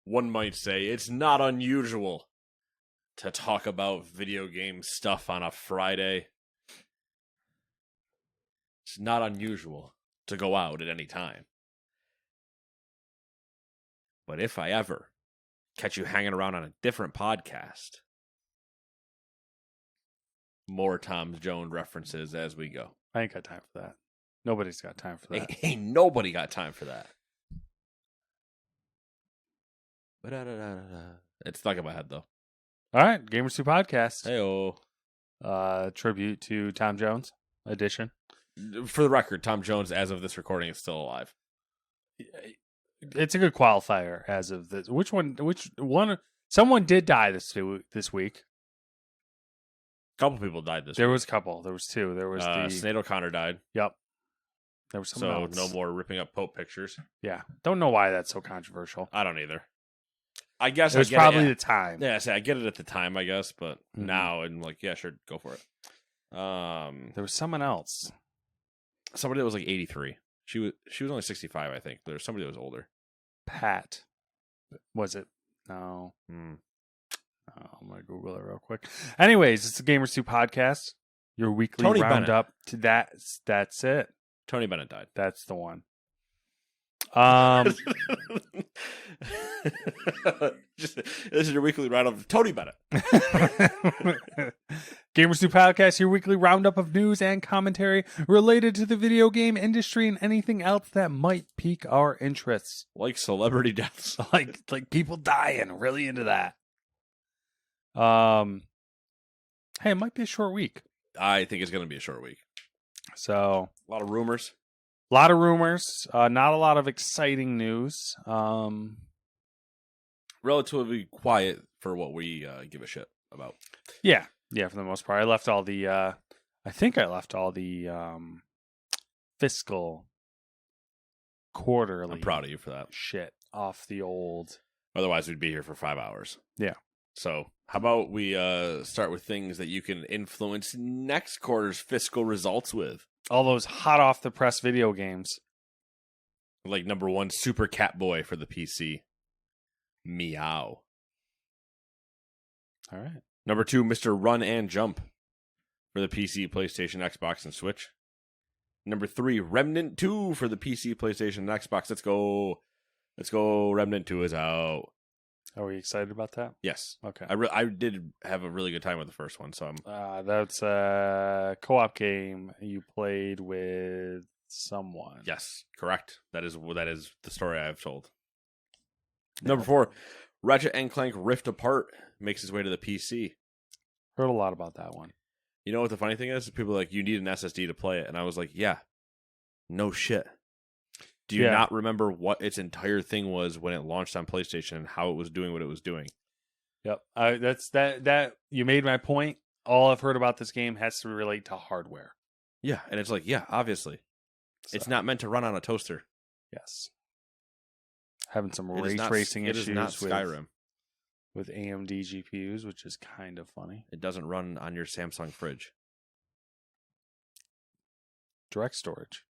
one might say it's not unusual to talk about video game stuff on a Friday. It's not unusual to go out at any time. But if I ever catch you hanging around on a different podcast, more Tom Jones references as we go. I ain't got time for that. Nobody's got time for that. Ain't nobody got time for that. It's stuck in my head, though. All right, Gamers 2 Podcast. Hey-oh. Tribute to Tom Jones edition. For the record, Tom Jones, as of this recording, is still alive. It's a good qualifier as of this. Which one? Someone did die this week. A couple people died this There week. was a couple. There was two. There was Sinead O'Connor died. Yep. There was someone else. No more ripping up Pope pictures. Yeah. Don't know why that's so controversial. I don't either. I guess it was probably the time. Yeah, I get it at the time, I guess, but now I'm like, yeah, sure, go for it. There was someone else. Somebody that was like 83. She was only 65, I think. There was somebody that was older. Pat. Was it? No. Hmm. Oh, I'm going to Google it real quick. Anyways, it's the Gamers 2 Podcast. Your weekly Tony roundup to that. That's it. Tony Bennett died. That's the one. This is your weekly roundup of Tony Bennett. Gamers 2 Podcast, your weekly roundup of news and commentary related to the video game industry and anything else that might pique our interests. Like celebrity deaths. like people dying. Really into that. Hey, it might be a short week. I think it's going to be a short week. So a lot of rumors. Not a lot of exciting news. Relatively quiet for what we give a shit about. Yeah, for the most part. I left all the fiscal quarterly. I'm proud of you for that. Shit off the old. Otherwise, we'd be here for 5 hours. Yeah. So, how about we start with things that you can influence next quarter's fiscal results with? All those hot off the press video games. Like number 1, Super Catboy for the PC. Meow. All right. Number 2, Mr. Run and Jump for the PC, PlayStation, Xbox, and Switch. Number 3, Remnant 2 for the PC, PlayStation, and Xbox. Let's go. Remnant 2 is out. Are we excited about that? Yes. Okay. I did have a really good time with the first one, so I'm... That's a co-op game you played with someone. Yes, correct. That is the story I have told. Number 4, Ratchet and Clank Rift Apart makes its way to the PC. Heard a lot about that one. You know what the funny thing is? People are like, you need an SSD to play it. And I was like, yeah, no shit. Do you not remember what its entire thing was when it launched on PlayStation and how it was doing what it was doing? Yep. That you made my point. All I've heard about this game has to relate to hardware. Yeah, and it's like, yeah, obviously. So. It's not meant to run on a toaster. Yes. Having some ray tracing issues it is not Skyrim. With AMD GPUs, which is kind of funny. It doesn't run on your Samsung fridge. Direct storage.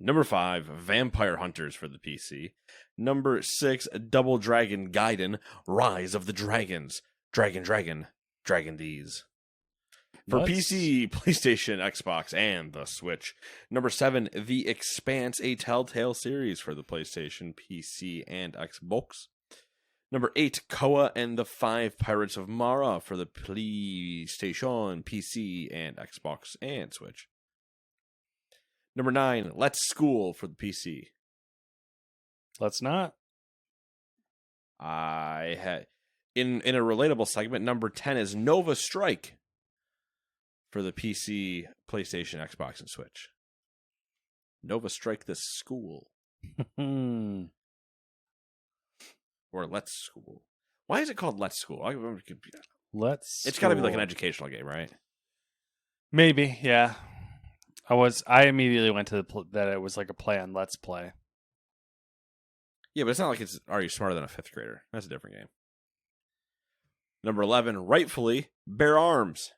Number 5, Vampire Hunters for the PC. Number 6, Double Dragon Gaiden, Rise of the Dragons. Dragon these. For PC, PlayStation, Xbox, and the Switch. Number 7, The Expanse, a Telltale series for the PlayStation, PC, and Xbox. Number 8, Koa and the 5 Pirates of Mara for the PlayStation, PC, and Xbox, and Switch. Number 9, Let's School for the PC. Let's not. I had in a relatable segment. Number 10 is Nova Strike for the PC, PlayStation, Xbox, and Switch. Nova Strike the School. Or Let's School. Why is it called Let's School? I remember It's got to be like an educational game, right? Maybe, yeah. I immediately went to that it was like a play on Let's Play. Yeah, but it's not like it's Are You Smarter Than a Fifth Grader? That's a different game. Number 11, rightfully, Bear Arms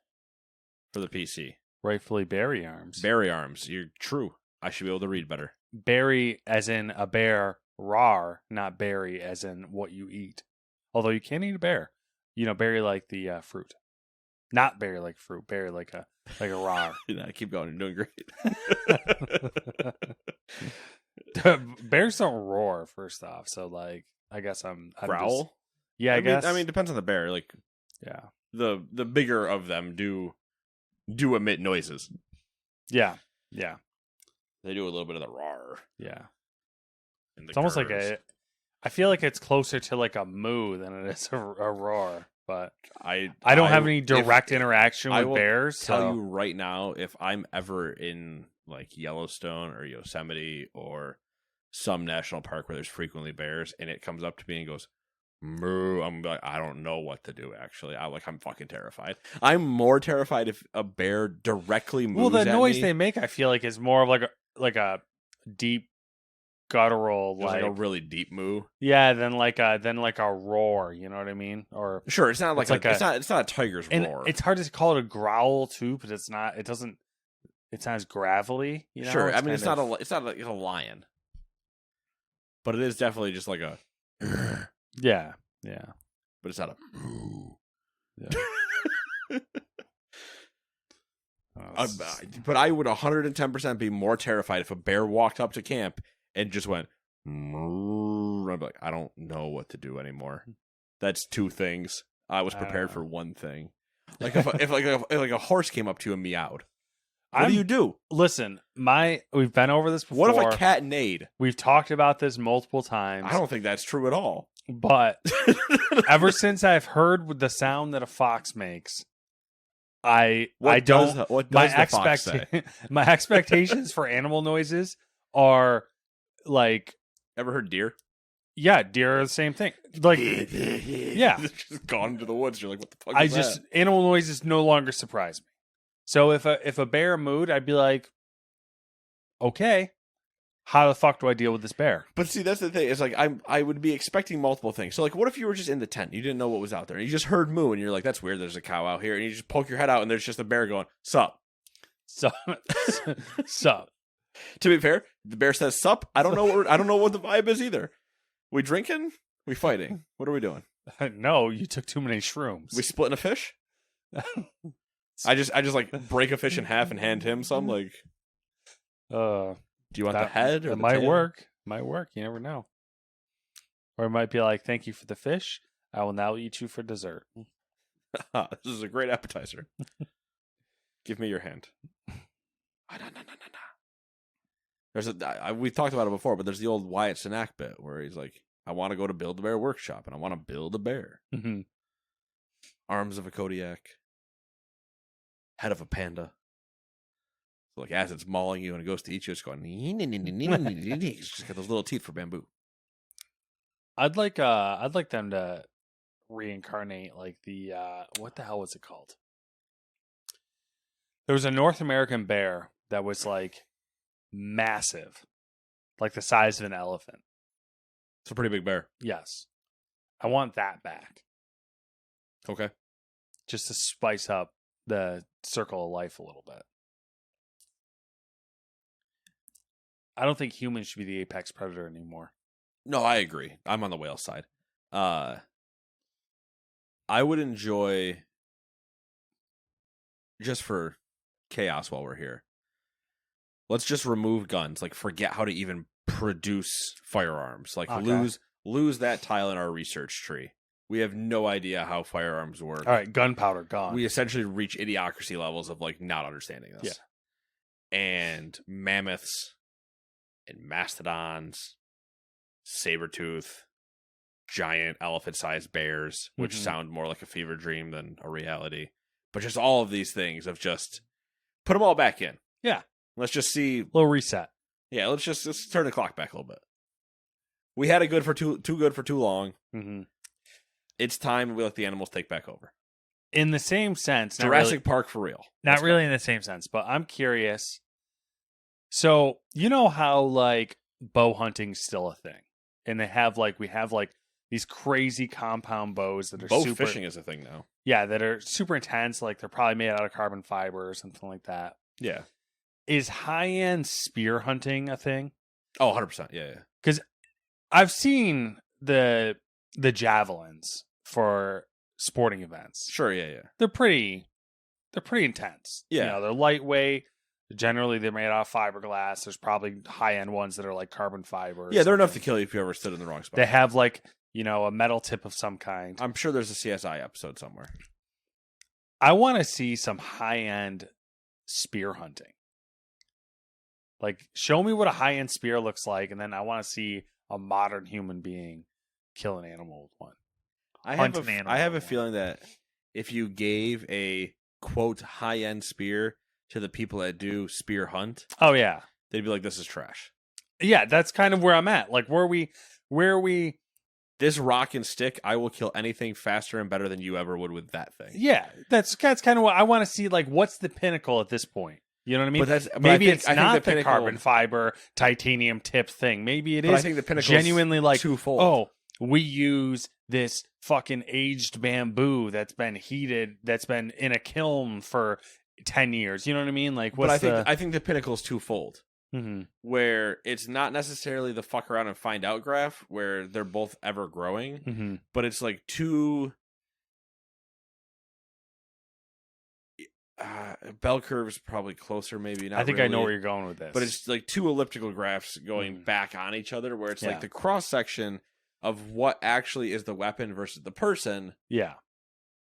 for the PC. Rightfully Barry Arms. Barry Arms. You're true. I should be able to read better. Barry as in a bear, rar, not berry, as in what you eat. Although you can eat a bear. Berry like the fruit. Not berry like fruit, berry like a rar. Keep going. You're doing great. Bears don't roar, first off. So, like, I guess I'm Growl? Yeah, I guess. I mean, it depends on the bear. Like, yeah. The bigger of them do emit noises. Yeah. Yeah. They do a little bit of the roar. Yeah. It's almost like I feel like it's closer to like a moo than it is a roar. But I don't have any direct interaction with bears. Tell you right now, if I'm ever in like Yellowstone or Yosemite or some national park where there's frequently bears, and it comes up to me and goes moo, I'm like, I don't know what to do. Actually, I'm fucking terrified. I'm more terrified if a bear directly moves. Well, the at noise me. they make, I feel like, is more of like a deep guttural, like a really deep moo. Yeah, than like a roar. You know what I mean? Or sure, it's not it's not a tiger's roar. It's hard to call it a growl too, but it's not. It doesn't. It sounds gravelly. Sure, I mean it's not like a lion, but it is definitely just like a yeah. But it's not a moo. Yeah. But I would 110% be more terrified if a bear walked up to camp and just went moo. I'd be like, I don't know what to do anymore. That's two things. I was prepared for one thing. Like if a horse came up to you and meowed, what do you do? Listen, we've been over this before. What if a cat neighed? We've talked about this multiple times. I don't think that's true at all. But ever since I've heard the sound that a fox makes, my expectations for animal noises are like. Ever heard deer? Yeah, deer are the same thing. Like, yeah, just gone into the woods. You're like, what the fuck? Is that? Animal noises no longer surprise me. So if a bear mooed, I'd be like, okay, how the fuck do I deal with this bear? But see, that's the thing. It's like I would be expecting multiple things. So like, what if you were just in the tent, you didn't know what was out there, and you just heard moo, and you're like, that's weird. There's a cow out here, and you just poke your head out, and there's just a bear going, sup. Sup. To be fair, the bear says sup. I don't know. I don't know what the vibe is either. We drinking? We fighting? What are we doing? No, you took too many shrooms. We splitting a fish? I just like break a fish in half and hand him some. Like, do you want the head? Or it might work. Might work. You never know. Or it might be like, thank you for the fish. I will now eat you for dessert. This is a great appetizer. Give me your hand. We've talked about it before, but there's the old Wyatt Cenac bit where he's like, I want to go to Build-A-Bear Workshop, and I want to build a bear. Mm-hmm. Arms of a Kodiak. Head of a panda. So like as it's mauling you and it goes to eat you, it's going, it's just got those little teeth for bamboo. I'd like them to reincarnate like the what the hell was it called? There was a North American bear that was like massive, like the size of an elephant. It's a pretty big bear. Yes. I want that back. Okay. Just to spice up the circle of life a little bit. I don't think humans should be the apex predator anymore. No, I agree. I'm on the whale side. I would enjoy, just for chaos while we're here, let's just remove guns. Like, forget how to even produce firearms. Like, okay. lose that tile in our research tree. We have no idea how firearms work. All right, gunpowder gone. We essentially reach idiocracy levels of like not understanding this. Yeah. And mammoths and mastodons, saber-tooth, giant elephant-sized bears, which sound more like a fever dream than a reality. But just all of these things of just put them all back in. Yeah. Let's just see. Little reset. Yeah, let's turn the clock back a little bit. We had it good for too good for too long. Mm-hmm. It's time we let the animals take back over. In the same sense. Jurassic Park for real. Not really in the same sense, but I'm curious. So, you know how like bow hunting's still a thing? And we have these crazy compound bows that are bow fishing is a thing now. Yeah, that are super intense. Like they're probably made out of carbon fiber or something like that. Yeah. Is high-end spear hunting a thing? Oh, 100%. Yeah. Because I've seen the javelins for sporting events. Sure, yeah. They're pretty intense. Yeah. They're lightweight. Generally, they're made out of fiberglass. There's probably high-end ones that are like carbon fiber. Yeah, they're enough to kill you if you ever stood in the wrong spot. They have like, a metal tip of some kind. I'm sure there's a CSI episode somewhere. I want to see some high-end spear hunting. Like, show me what a high-end spear looks like, and then I want to see a modern human being kill an animal with one. I have a feeling that if you gave a, quote, high-end spear to the people that do spear hunt, oh yeah, they'd be like, this is trash. Yeah, that's kind of where I'm at. Like, where are we? This rock and stick, I will kill anything faster and better than you ever would with that thing. Yeah, that's kind of what I want to see. Like, what's the pinnacle at this point? You know what I mean? But maybe I think not the pinnacle, carbon fiber titanium tip thing. Maybe it is. I think the pinnacle genuinely like twofold. Oh, we use this fucking aged bamboo that's been heated, that's been in a kiln for 10 years. You know what I mean? Like, what's I think the pinnacle is twofold. Mm-hmm. Where it's not necessarily the fuck around and find out graph where they're both ever growing, mm-hmm. but it's like two bell curves, probably closer, maybe not. I think really, I know where you're going with this, but it's like two elliptical graphs going back on each other, where it's like the cross section of what actually is the weapon versus the person. Yeah,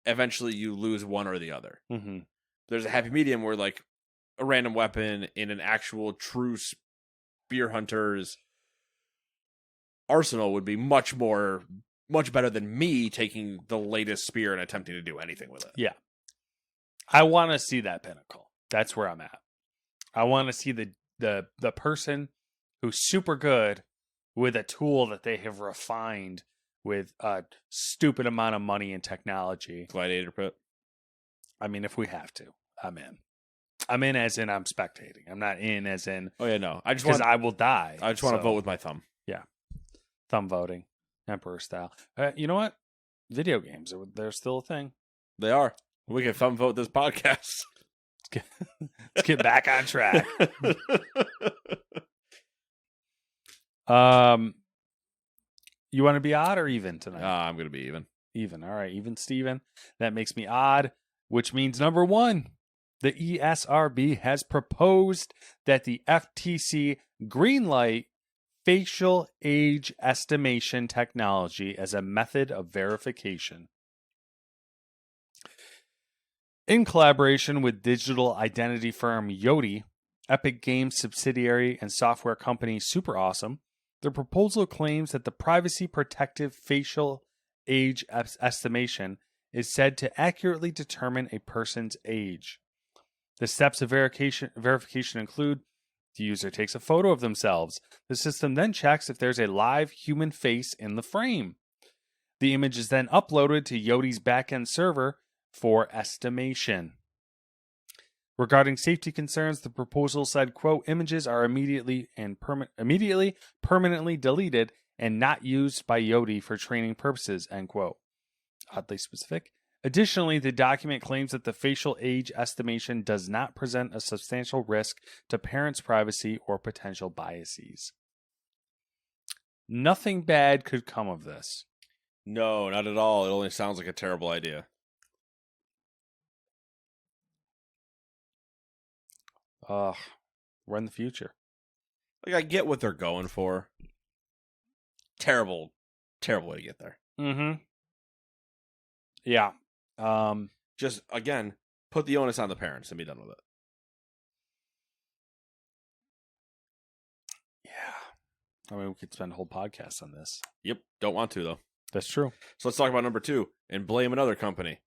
eventually you lose one or the other. Mm-hmm. There's a happy medium where like a random weapon in an actual true spear hunter's arsenal would be much better than me taking the latest spear and attempting to do anything with it. Yeah. I want to see that pinnacle. That's where I'm at. I want to see the person who's super good with a tool that they have refined with a stupid amount of money and technology. Gladiator pit. I mean, if we have to, I'm in. I'm in as in I'm spectating. I'm not in as in. Oh yeah, no. I will die. I just want to vote with my thumb. Yeah, thumb voting, emperor style. You know what? Video games they're still a thing. They are. We can thumb vote this podcast. Let's get back on track. You want to be odd or even tonight? I'm going to be even. Even. All right, even Steven. That makes me odd, which means number one, the ESRB has proposed that the FTC greenlight facial age estimation technology as a method of verification. In collaboration with digital identity firm Yoti, Epic Games subsidiary and software company Super Awesome, the proposal claims that the privacy-protective facial age estimation is said to accurately determine a person's age. The steps of verification include: the user takes a photo of themselves. The system then checks if there's a live human face in the frame. The image is then uploaded to Yoti's backend server for estimation. Regarding safety concerns, the proposal said, quote, images are immediately permanently deleted and not used by Yoti for training purposes, end quote. Oddly specific. Additionally, the document claims that the facial age estimation does not present a substantial risk to parents' privacy or potential biases. Nothing bad could come of this. No, not at all. It only sounds like a terrible idea. We're in the future. Like, I get what they're going for. Terrible way to get there. Mm-hmm. Yeah. Just, again, put the onus on the parents and be done with it. Yeah. I mean, we could spend a whole podcast on this. Yep. Don't want to, though. That's true. So let's talk about number 2 and blame another company.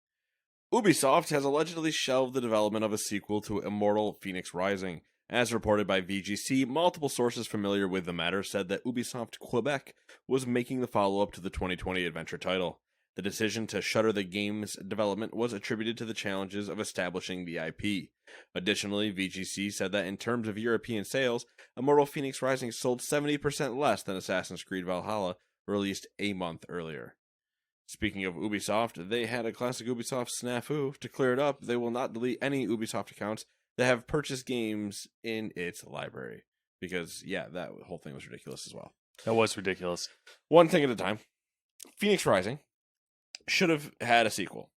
Ubisoft has allegedly shelved the development of a sequel to Immortal Fenyx Rising. As reported by VGC, multiple sources familiar with the matter said that Ubisoft Quebec was making the follow-up to the 2020 adventure title. The decision to shutter the game's development was attributed to the challenges of establishing the IP. Additionally, VGC said that in terms of European sales, Immortal Fenyx Rising sold 70% less than Assassin's Creed Valhalla, released a month earlier. Speaking of Ubisoft, they had a classic Ubisoft snafu. To clear it up, they will not delete any Ubisoft accounts that have purchased games in its library. Because, yeah, that whole thing was ridiculous as well. That was ridiculous. One thing at a time. Fenyx Rising should have had a sequel.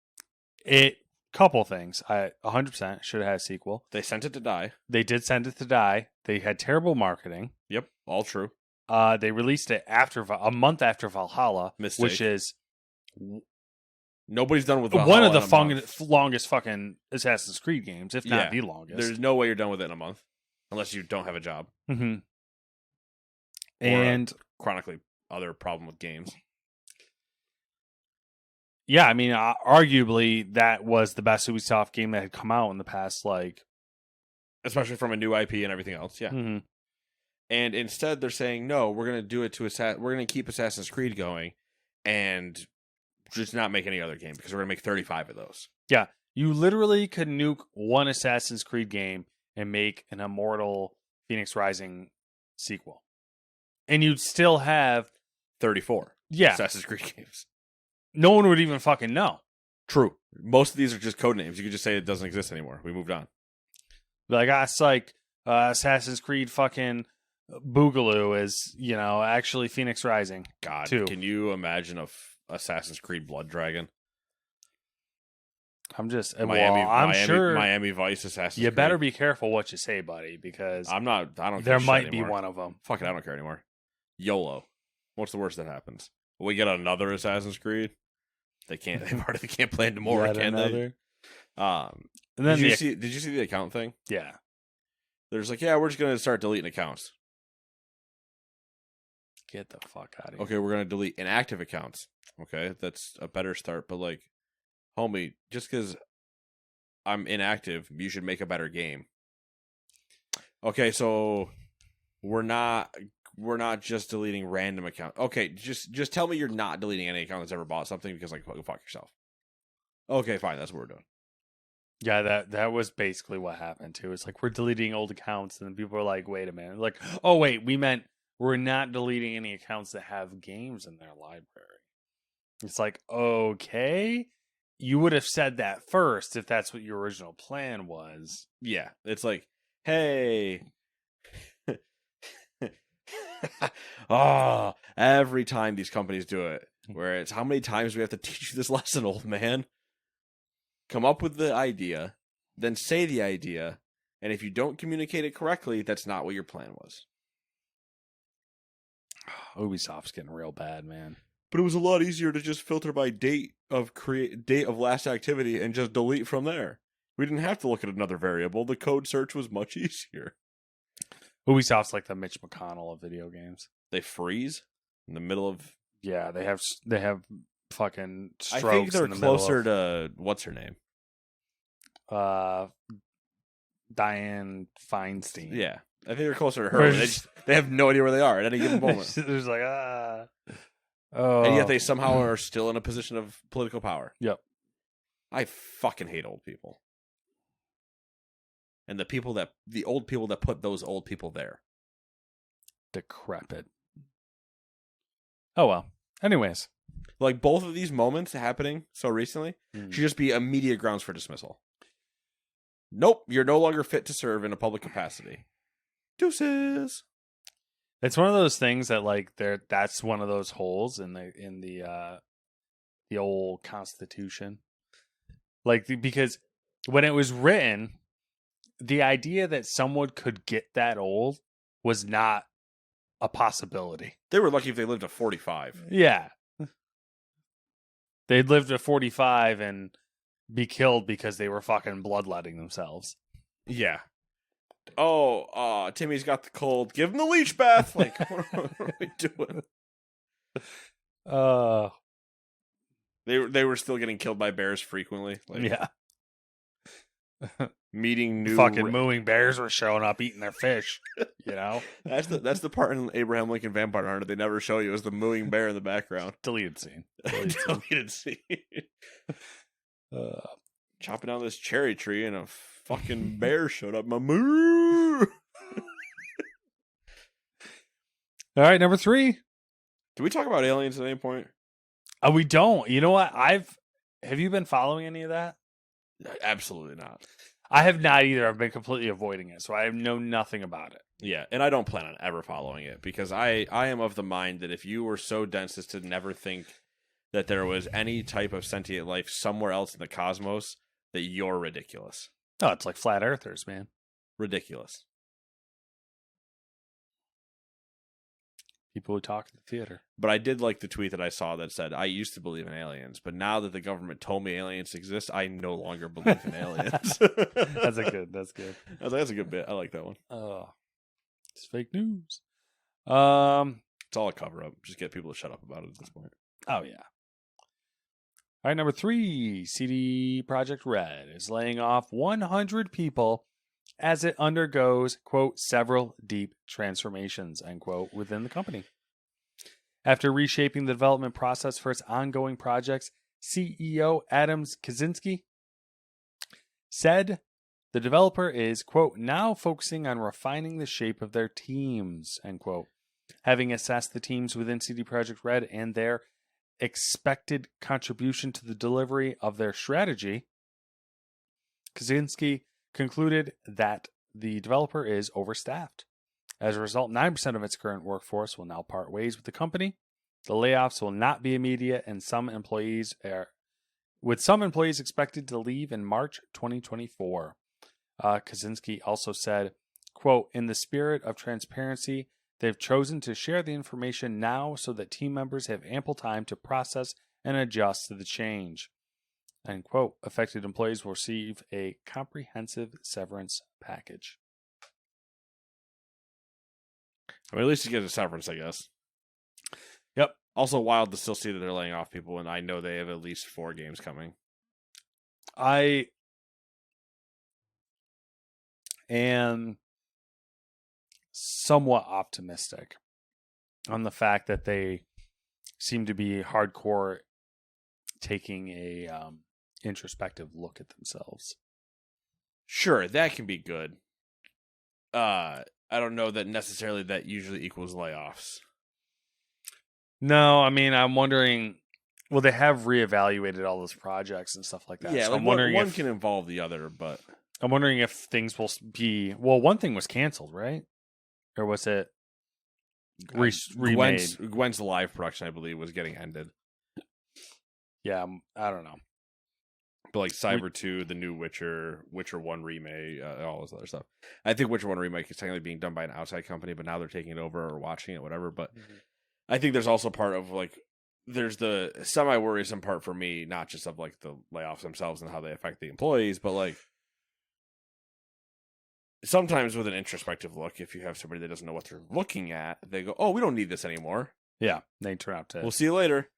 Couple things. I 100% should have had a sequel. They sent it to die. They did send it to die. They had terrible marketing. Yep, all true. They released it a month after Valhalla, Mistake. which is nobody's done with Valhalla one of the in a month. longest fucking Assassin's Creed games, if not the longest. There's no way you're done with it in a month, unless you don't have a job. Mm-hmm. Or And chronically other problem with games. yeah, I mean, arguably that was the best Ubisoft game that had come out in the past, like, especially from a new IP and everything else. Yeah. Mm-hmm. And instead, they're saying, no, we're going to do it we're going to keep Assassin's Creed going and just not make any other game because we're going to make 35 of those. Yeah. You literally could nuke one Assassin's Creed game and make an Immortal Fenyx Rising sequel. And you'd still have 34 yeah. Assassin's Creed games. No one would even fucking know. True. Most of these are just code names. You could just say it doesn't exist anymore. We moved on. Like, psych, Assassin's Creed fucking Boogaloo is, actually Fenyx Rising. God, too. Can you imagine Assassin's Creed Blood Dragon? I'm just, sure Miami Vice Assassin's Creed. You better be careful what you say, buddy, because I don't there care might be anymore. one of them. Fuck it, I don't care anymore. YOLO. What's the worst that happens? We get another Assassin's Creed? They can't. They can't plan tomorrow, can they? And then did you see the account thing? Yeah. There's like, yeah, we're just gonna start deleting accounts. Get the fuck out of here. Okay, we're gonna delete inactive accounts. Okay, that's a better start. But like, homie, just because I'm inactive, you should make a better game. Okay, so we're not just deleting random accounts. Okay, just tell me you're not deleting any account that's ever bought something because like go fuck yourself. Okay, fine, that's what we're doing. Yeah, that was basically what happened too. It's like we're deleting old accounts, and then people are like, "Wait a minute!" Like, "Oh wait, we meant we're not deleting any accounts that have games in their library." It's like, okay, you would have said that first if that's what your original plan was. Yeah, it's like, hey, every time these companies do it, where it's how many times we have to teach you this lesson, old man. Come up with the idea, then say the idea, and if you don't communicate it correctly, that's not what your plan was. Ubisoft's getting real bad, man. But it was a lot easier to just filter by date of last activity and just delete from there. We didn't have to look at another variable. The code search was much easier. Ubisoft's like the Mitch McConnell of video games. They freeze in the middle of. Yeah, they have fucking strokes. I think they're in the closer to what's her name. Diane Feinstein. Yeah, I think they're closer to her. They have no idea where they are at any given moment. There's like and yet they somehow are still in a position of political power. Yep. I fucking hate old people, and the old people that put those old people there. Decrepit. Oh well. Anyways, like both of these moments happening so recently should just be immediate grounds for dismissal. Nope, you're no longer fit to serve in a public capacity. Deuces. It's one of those things that like that's one of those holes in the old Constitution. Like because when it was written, the idea that someone could get that old was not a possibility. They were lucky if they lived to 45. Yeah. They'd live to 45 and be killed because they were fucking bloodletting themselves. Yeah. Oh, Timmy's got the cold. Give him the leech bath. Like, what are we doing? They were still getting killed by bears frequently. Like, yeah. Meeting new fucking mooing bears were showing up eating their fish. You know, that's the part in Abraham Lincoln Vampire Hunter they never show you is the mooing bear in the background. Deleted scene. Deleted scene. Chopping down this cherry tree and a fucking bear showed up. My moo. All right, number 3. Can we talk about aliens at any point? We don't. You know what? Have you been following any of that? Absolutely not. I have not either. I've been completely avoiding it, so I know nothing about it. Yeah, and I don't plan on ever following it because I am of the mind that if you were so dense as to never think that there was any type of sentient life somewhere else in the cosmos, that you're ridiculous. Oh, it's like flat earthers, man. Ridiculous. People who talk at the theater. But I did like the tweet that I saw that said, I used to believe in aliens, but now that the government told me aliens exist, I no longer believe in aliens. That's good. I was like, that's a good bit. I like that one. Oh, it's fake news. It's all a cover up. Just get people to shut up about it at this point. Oh, yeah. All right, number 3, CD Projekt Red is laying off 100 people as it undergoes, quote, several deep transformations, end quote, within the company. After reshaping the development process for its ongoing projects, CEO Adam Kaczynski said the developer is, quote, now focusing on refining the shape of their teams, end quote. Having assessed the teams within CD Projekt Red and their expected contribution to the delivery of their strategy, Kaczynski concluded that the developer is overstaffed. As a result, 9% of its current workforce will now part ways with the company. The layoffs will not be immediate, and some employees expected to leave in March 2024. Kaczynski also said, quote, in the spirit of transparency, they've chosen to share the information now so that team members have ample time to process and adjust to the change. End quote. Affected employees will receive a comprehensive severance package. I mean, at least you get a severance, I guess. Yep. Also wild to still see that they're laying off people, and I know they have at least 4 games coming. I am somewhat optimistic on the fact that they seem to be hardcore taking a introspective look at themselves. Sure, that can be good. I don't know that necessarily that usually equals layoffs. No, I mean, I'm wondering. Well, they have reevaluated all those projects and stuff like that. Yeah, so like I'm wondering one if can involve the other, but I'm wondering if things will be. Well, one thing was canceled, right? Or was it remade? Gwen's live production, I believe, was getting ended. Yeah, I don't know. But like Cyber 2, the new Witcher 1 remake, all this other stuff. I think Witcher 1 remake is technically being done by an outside company, but now they're taking it over or watching it, whatever. But I think there's also part of like, there's the semi-worrisome part for me, not just of like the layoffs themselves and how they affect the employees, but like sometimes with an introspective look, if you have somebody that doesn't know what they're looking at, they go, oh, we don't need this anymore. Yeah, they turn out to. We'll see you later.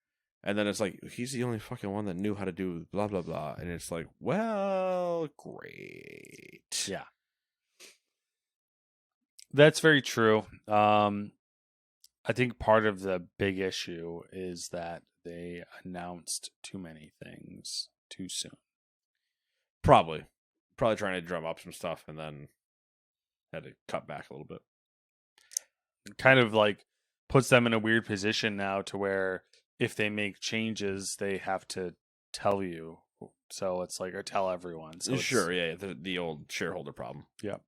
And then it's like, he's the only fucking one that knew how to do blah, blah, blah. And it's like, well, great. Yeah. That's very true. I think part of the big issue is that they announced too many things too soon. Probably trying to drum up some stuff and then had to cut back a little bit. Kind of like puts them in a weird position now to where if they make changes, they have to tell you. So it's like, or tell everyone. So sure, yeah, the old shareholder problem. Yep.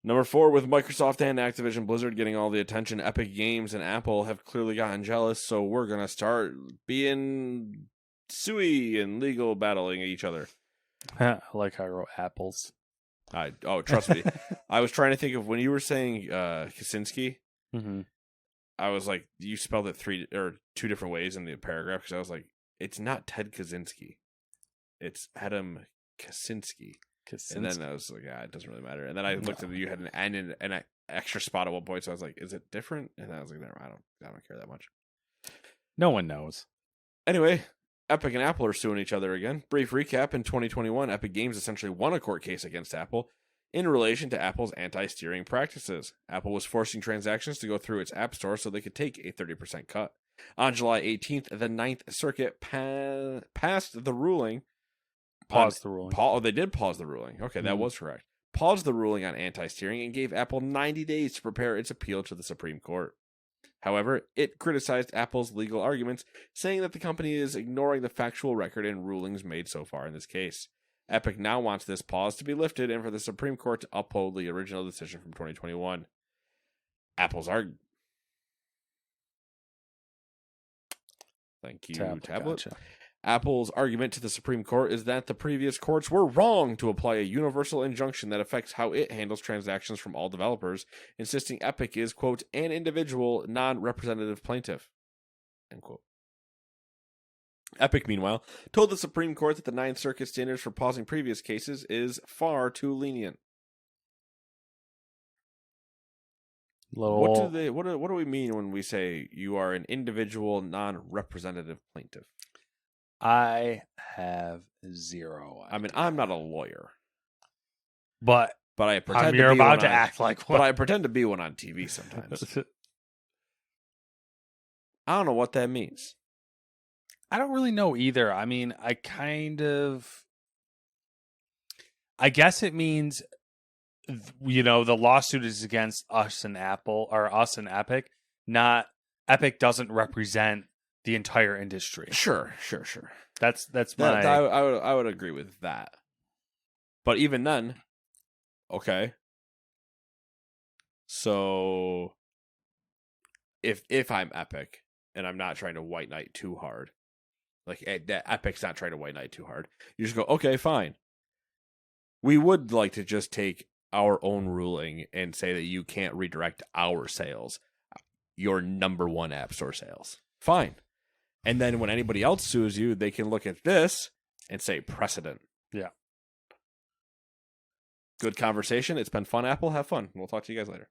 Number 4, with Microsoft and Activision Blizzard getting all the attention, Epic Games and Apple have clearly gotten jealous, so we're going to start being suey and legal battling each other. I like how I wrote apples. Trust me. I was trying to think of when you were saying Kaczynski, I was like, you spelled it 2 different ways in the paragraph, because I was like, it's not Ted Kaczynski. It's Adam Kaczynski. And then I was like, it doesn't really matter. And then I looked at you had an N and an extra spot at one point, so I was like, is it different? And I was like, no, I don't care that much. No one knows. Anyway, Epic and Apple are suing each other again. Brief recap: in 2021, Epic Games essentially won a court case against Apple in relation to Apple's anti-steering practices. Apple was forcing transactions to go through its App Store so they could take a 30% cut. On July 18th, the Ninth Circuit passed the ruling. Paused the ruling. They did pause the ruling. Okay, that was correct. Paused the ruling on anti-steering and gave Apple 90 days to prepare its appeal to the Supreme Court. However, it criticized Apple's legal arguments, saying that the company is ignoring the factual record and rulings made so far in this case. Epic now wants this pause to be lifted and for the Supreme Court to uphold the original decision from 2021. Apple's argument. Thank you, Tablet. Gotcha. Apple's argument to the Supreme Court is that the previous courts were wrong to apply a universal injunction that affects how it handles transactions from all developers, insisting Epic is, quote, an individual, non-representative plaintiff, end quote. Epic, meanwhile, told the Supreme Court that the Ninth Circuit standards for pausing previous cases is far too lenient. What do we mean when we say you are an individual, non-representative plaintiff? I have zero idea. I mean, I'm not a lawyer, but I pretend you're to be about to one act like one. But I pretend to be one on TV sometimes. I don't know what that means. I don't really know either. I mean, I guess it means, you know, the lawsuit is against us and Apple, or us and Epic. Not Epic doesn't represent the entire industry. Sure. That's my. I would agree with that. But even then, okay. So if I'm Epic and I'm not trying to white knight too hard, like Epic's not trying to white knight too hard, you just go, okay, fine. We would like to just take our own ruling and say that you can't redirect our sales, your number one app store sales. Fine. And then when anybody else sues you, they can look at this and say precedent. Yeah. Good conversation. It's been fun, Apple. Have fun. We'll talk to you guys later.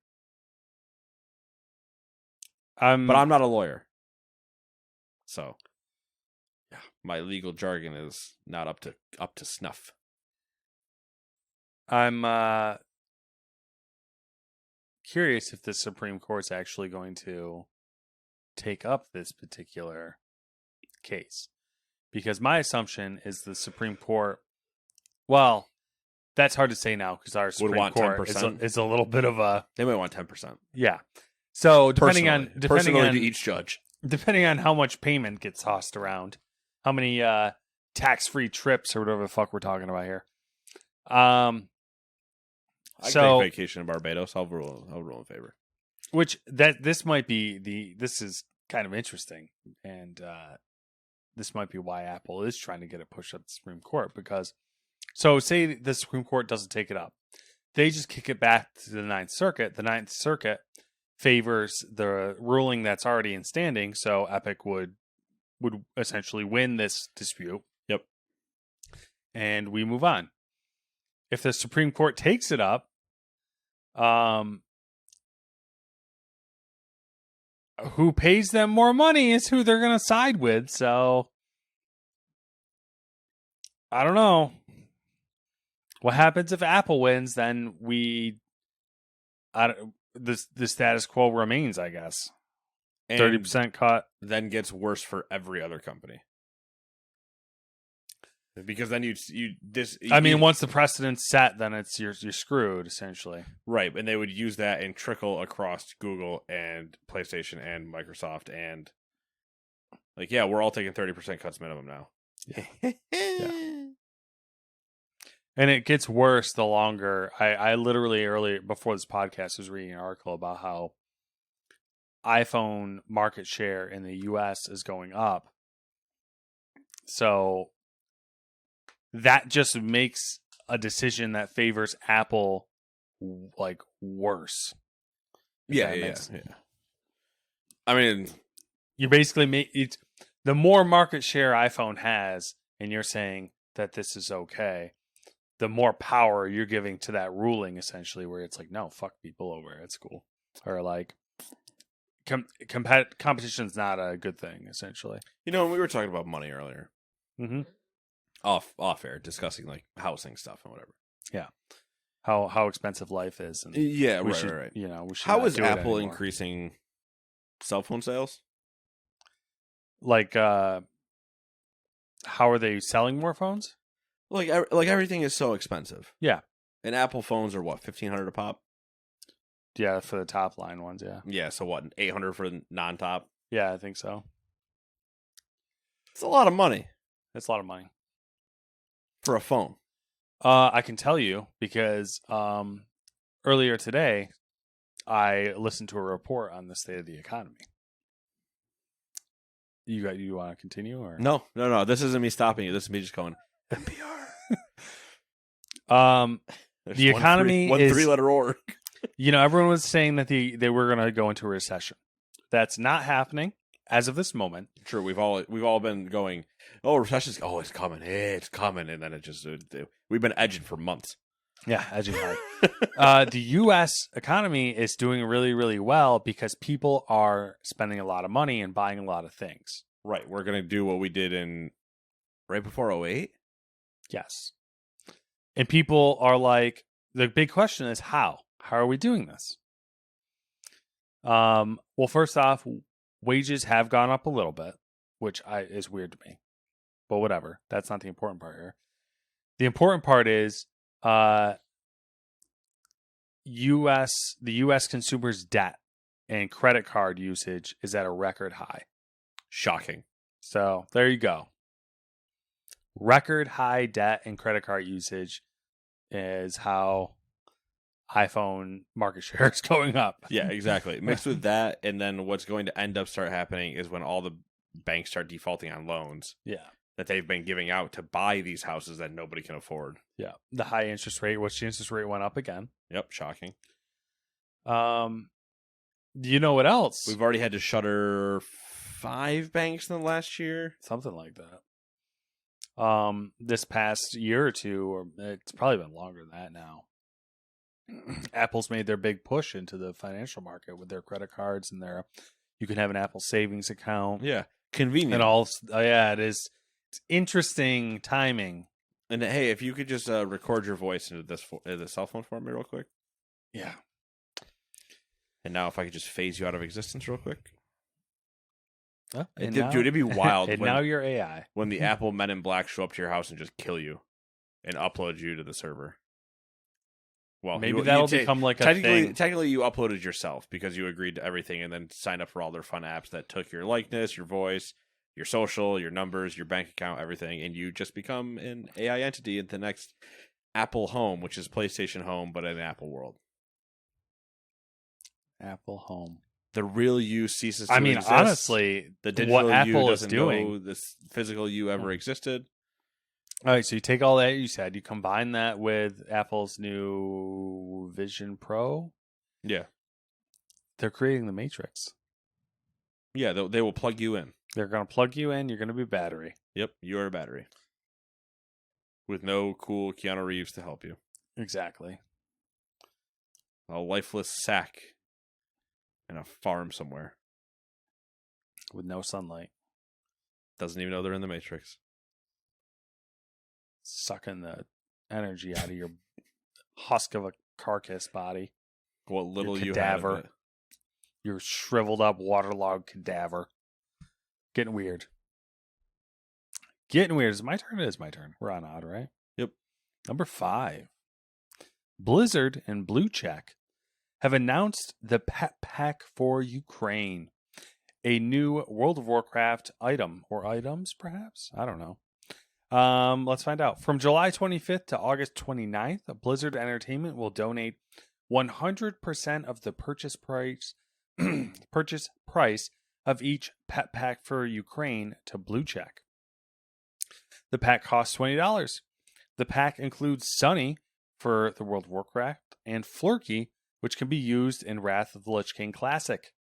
But I'm not a lawyer. So, yeah, my legal jargon is not up to snuff. I'm curious if the Supreme Court's actually going to take up this particular case, because my assumption is the Supreme Court. Well, that's hard to say now because our Supreme Court is a little bit of a. They might want 10%. Yeah. So depending personally on to each judge, depending on how much payment gets tossed around, how many tax-free trips or whatever the fuck we're talking about here. I can take vacation in Barbados. I'll rule in favor. Which this might be this is kind of interesting, and this might be why Apple is trying to get it pushed up the Supreme Court, because so say the Supreme Court doesn't take it up, they just kick it back to the Ninth Circuit. The Ninth Circuit favors the ruling that's already in standing, so Epic would essentially win this dispute. Yep. And we move on. If the Supreme Court takes it up, who pays them more money is who they're going to side with. So I don't know. What happens if Apple wins? Then the status quo remains, I guess. 30% cut. Then gets worse for every other company. Because then once the precedent's set, then you're screwed essentially. Right, and they would use that and trickle across Google and PlayStation and Microsoft and we're all taking 30% cuts minimum now. Yeah. And it gets worse the longer. I literally earlier before this podcast was reading an article about how iPhone market share in the US is going up. So that just makes a decision that favors Apple worse. Yeah. I mean, you basically the more market share iPhone has, and you're saying that this is okay, the more power you're giving to that ruling, essentially, where it's like, no, fuck people over, it's cool, or competition's not a good thing, essentially. We were talking about money earlier. Mm-hmm. Off air, discussing housing stuff and whatever. Yeah, how expensive life is, and right. We should. How is Apple increasing cell phone sales? How are they selling more phones? Everything is so expensive. Yeah, and Apple phones are what, $1,500 a pop? Yeah, for the top line ones. Yeah. Yeah. So what, $800 for the non-top? Yeah, I think so. It's a lot of money. It's a lot of money for a phone. I can tell you because earlier today I listened to a report on the state of the economy. You want to continue or No. This isn't me stopping you. This is me just going NPR. There's The economy one is 3-letter org. Everyone was saying that they were going to go into a recession. That's not happening as of this moment. True, we've all been going, oh, recession's, oh, it's coming, and then it just we've been edging for months. Yeah, edging hard. The U.S. economy is doing really, really well because people are spending a lot of money and buying a lot of things. Right, we're gonna do what we did in right before 08? Yes, and people are like, the big question is how? How are we doing this? Well, first off, wages have gone up a little bit, which is weird to me, but whatever. That's not the important part here. The important part is the U.S. consumers' debt and credit card usage is at a record high. Shocking. So there you go. Record high debt and credit card usage is how iPhone market share is going up. Yeah, exactly. Mixed with that, and then what's going to end up start happening is when all the banks start defaulting on loans. Yeah. That they've been giving out to buy these houses that nobody can afford. Yeah. The high interest rate, which the interest rate went up again. Yep, shocking. You know what else? We've already had to shutter 5 banks in the last year. Something like that. This past year or two, or it's probably been longer than that now. Apple's made their big push into the financial market with their credit cards and you can have an Apple savings account. Yeah, convenient. And all, it is. It's interesting timing. And hey, if you could just record your voice into the cell phone for me real quick. Yeah. And now if I could just phase you out of existence real quick. Dude, it'd be wild. And now you're AI. When the Apple Men in Black show up to your house and just kill you and upload you to the server. Well, maybe that'll become like a thing. Technically, you uploaded yourself because you agreed to everything and then signed up for all their fun apps that took your likeness, your voice, your social, your numbers, your bank account, everything, and you just become an AI entity in the next Apple Home, which is PlayStation Home, but in an Apple world. Apple Home. The real you ceases to exist. Honestly, the digital what Apple you is doesn't doing, know this physical you ever existed. All right, so you take all that you said, you combine that with Apple's new Vision Pro. Yeah. They're creating the Matrix. Yeah, they will plug you in. They're going to plug you in. You're going to be battery. Yep, you are a battery. With no cool Keanu Reeves to help you. Exactly. A lifeless sack in a farm somewhere. With no sunlight. Doesn't even know they're in the Matrix. Sucking the energy out of your husk of a carcass body. What little your you cadaver. have of it. Your shriveled up, waterlogged cadaver. Getting weird. Is it my turn? It is my turn. We're on odd, right? Yep. Number 5. Blizzard and Blue Check have announced the Pet Pack for Ukraine. A new World of Warcraft item. Or items, perhaps? I don't know. Let's find out. From July 25th to August 29th, Blizzard Entertainment will donate 100% of the purchase price of each pet pack for Ukraine to Blue Check. The pack costs $20. The pack includes Sunny for the World of Warcraft and Flurky, which can be used in Wrath of the Lich King Classic.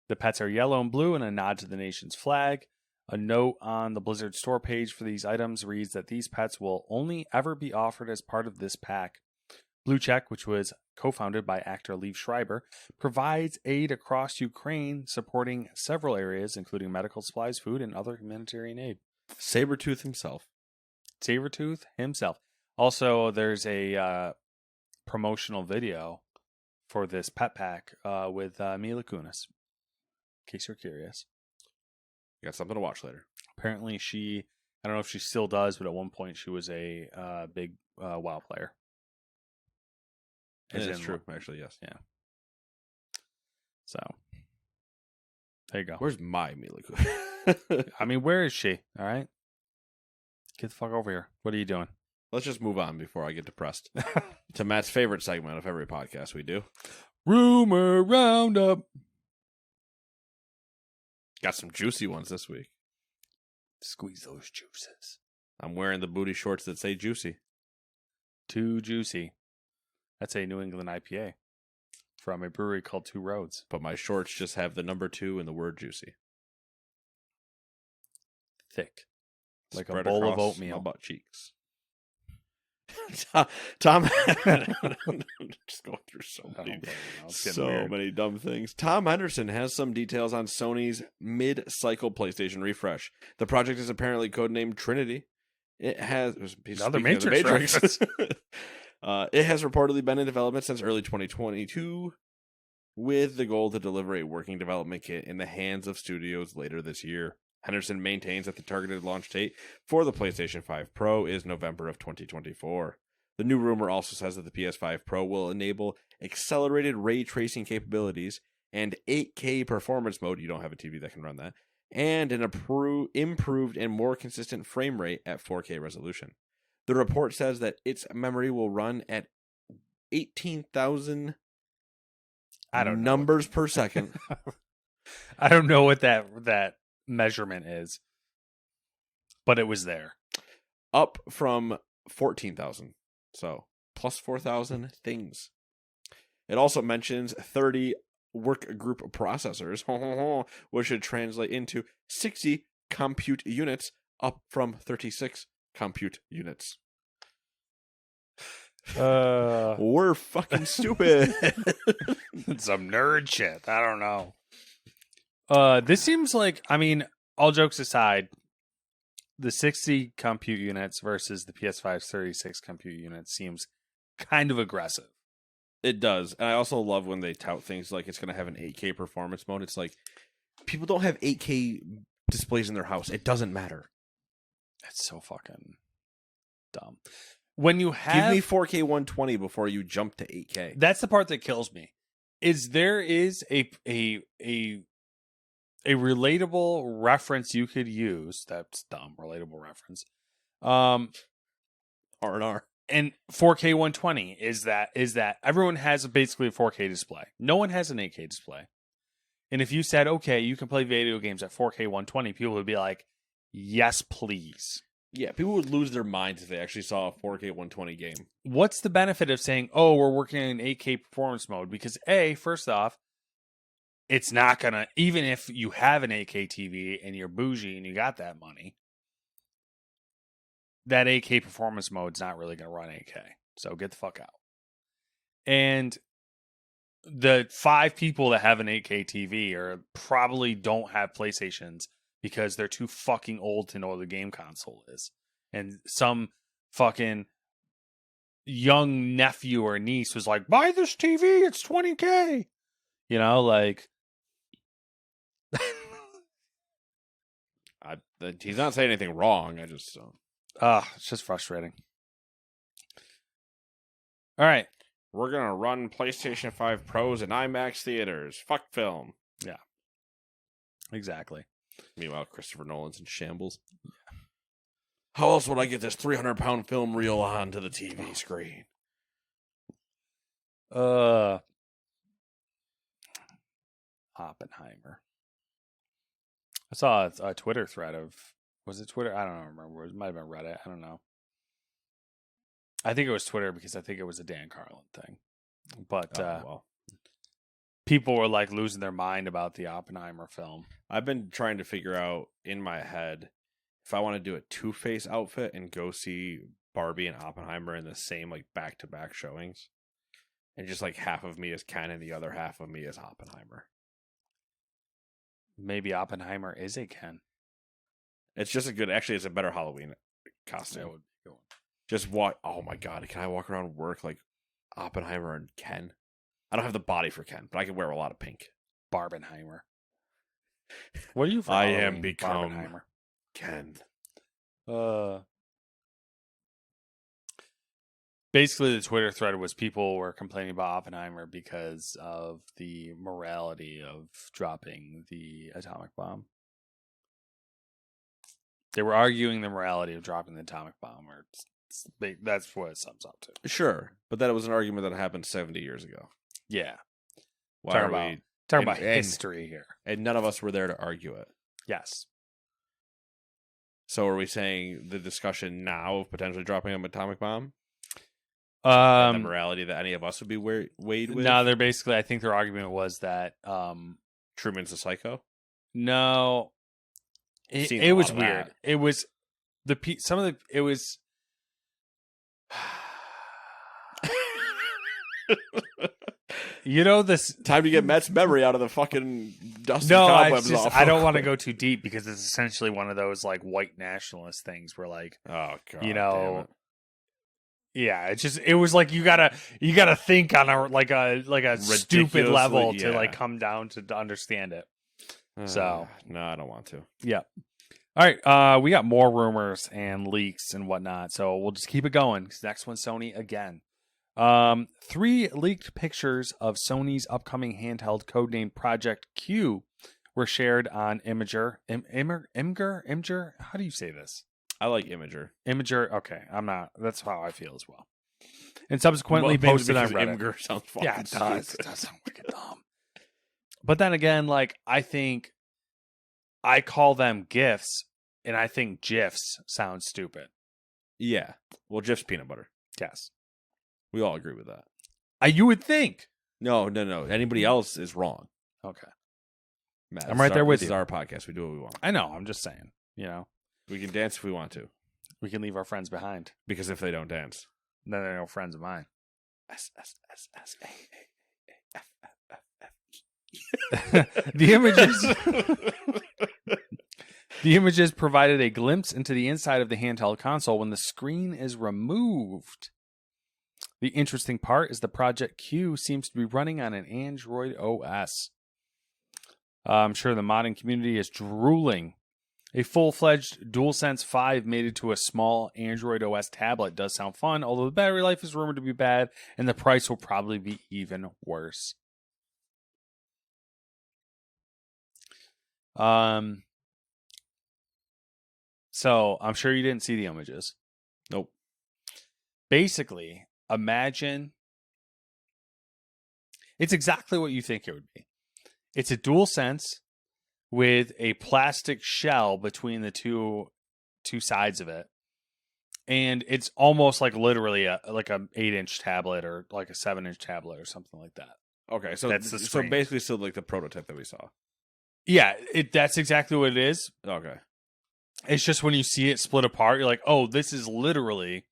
The pets are yellow and blue in a nod to the nation's flag. A note on the Blizzard store page for these items reads that these pets will only ever be offered as part of this pack. Blue Check, which was co-founded by actor Liev Schreiber, provides aid across Ukraine, supporting several areas, including medical supplies, food, and other humanitarian aid. Sabretooth himself. Also, there's a promotional video for this pet pack with Mila Kunis, in case you're curious. You got something to watch later. Apparently, I don't know if she still does, but at one point she was a big WoW player. That's true, actually, yes. Yeah. So, there you go. Where's my Mila Kunis? I mean, where is she? All right. Get the fuck over here. What are you doing? let's just move on before I get depressed. To Matt's favorite segment of every podcast we do. Rumor Roundup. Got some juicy ones this week. Squeeze those juices. I'm wearing the booty shorts that say juicy. Too juicy. That's a New England IPA from a brewery called Two Roads. But my shorts just have the number 2 and the word juicy. Thick. Like Spread a bowl of across oatmeal. my butt cheeks. Tom, just going through so many dumb things. Tom Henderson has some details on Sony's mid-cycle PlayStation refresh. The project is apparently codenamed Trinity. It has another Matrix. It has reportedly been in development since early 2022, with the goal to deliver a working development kit in the hands of studios later this year. Henderson maintains that the targeted launch date for the PlayStation 5 Pro is November of 2024. The new rumor also says that the PS5 Pro will enable accelerated ray tracing capabilities and 8K performance mode. You don't have a TV that can run that. And an improved and more consistent frame rate at 4K resolution. The report says that its memory will run at 18,000 numbers per second. I don't know what that measurement is, but it was there. Up from 14,000. So plus 4,000 things. It also mentions 30 work group processors, which should translate into 60 compute units, up from 36 compute units. We're fucking stupid. Some nerd shit. I don't know. This seems like, I mean, all jokes aside, the 60 compute units versus the PS5's 36 compute units seems kind of aggressive. It does. And I also love when they tout things like it's going to have an 8K performance mode. It's like, people don't have 8K displays in their house. It doesn't matter. That's so fucking dumb. When you have... Give me 4K 120 before you jump to 8K. That's the part that kills me. There is a relatable reference you could use. That's dumb. Relatable reference. R&R. And 4K 120 is that everyone has basically a 4K display. No one has an 8K display. And if you said, okay, you can play video games at 4K 120, people would be like, yes, please. Yeah, people would lose their minds if they actually saw a 4K 120 game. What's the benefit of saying, oh, we're working in 8K performance mode? Because first off, it's not going to, even if you have an 8K TV and you're bougie and you got that money, that 8K performance mode's not really going to run 8K. So get the fuck out. And the 5 people that have an 8K TV probably don't have PlayStations because they're too fucking old to know what the game console is. And some fucking young nephew or niece was like, buy this TV, it's 20K. You know, like... He's not saying anything wrong. I just... it's just frustrating. All right. We're going to run PlayStation 5 Pros in IMAX theaters. Fuck film. Yeah. Exactly. Meanwhile, Christopher Nolan's in shambles. How else would I get this 300-pound film reel onto the TV screen? Oppenheimer. I saw a Twitter thread of... Was it Twitter? I don't remember. It might have been Reddit. I don't know. I think it was Twitter because I think it was a Dan Carlin thing. But people were like losing their mind about the Oppenheimer film. I've been trying to figure out in my head if I want to do a Two-Face outfit and go see Barbie and Oppenheimer in the same like back-to-back showings. And just like half of me is Ken and the other half of me is Oppenheimer. Maybe Oppenheimer is a Ken. It's just it's a better Halloween costume. That would be good. Just walk. Oh my god, can I walk around work like Oppenheimer and Ken? I don't have the body for Ken, but I can wear a lot of pink. Barbenheimer. What are you for? I Halloween? am become Ken. Basically, the Twitter thread was people were complaining about Oppenheimer because of the morality of dropping the atomic bomb. They were arguing the morality of dropping the atomic bomb, or That's what it sums up to. Sure, but that was an argument that happened 70 years ago. Yeah. Why Talking are about, we? talking and- about and- history here. And none of us were there to argue it. Yes. So are we saying the discussion now of potentially dropping an atomic bomb? The morality that any of us would be weighed with? No, they're basically, I think their argument was that Truman's a psycho? no, Seen it a was lot of weird. that. It was it was this. Time to get Matt's memory out of the fucking dust No, and I cobwebs off. I don't want to go too deep because it's essentially one of those like white nationalist things where like Oh god, you damn know. it. Yeah, it was like you gotta think on a stupid level to yeah. like come down to understand it. So no, I don't want to. Yeah. All right. We got more rumors and leaks and whatnot, so we'll just keep it going. 'Cause next one, Sony again. 3 leaked pictures of Sony's upcoming handheld codenamed Project Q were shared on Imager. Imgur? How do you say this? I like Imager. Imager. Okay, I'm not. That's how I feel as well. And subsequently posted on Reddit. Imgur sounds fucking Yeah, it does. stupid. It does sound wicked dumb. But then again, like I think I call them GIFs, and I think GIFs sound stupid. Yeah. Well, Jeff's peanut butter. Yes, We all agree with that. you would think. No. Anybody else is wrong. Okay, Matt, I'm right there with This is you. our podcast. We do what we want. I know. I'm just saying. We can dance if we want to. We can leave our friends behind. Because if they don't dance. Then they're no friends of mine. S, S, S, S, A, A, A, F, F, F, F. The images provided a glimpse into the inside of the handheld console when the screen is removed. The interesting part is the Project Q seems to be running on an Android OS. I'm sure the modding community is drooling. A full-fledged DualSense 5 mated to a small Android OS tablet does sound fun, although the battery life is rumored to be bad, and the price will probably be even worse. So I'm sure you didn't see the images. Nope. Basically, imagine it's exactly what you think it would be. It's a DualSense with a plastic shell between the two sides of it, and it's almost like literally a 8-inch tablet or like a 7-inch tablet or something like that. Okay, so That's the screen. basically still like the prototype that we saw. Yeah, that's exactly what it is. Okay. It's just when you see it split apart, you're like, oh, this is literally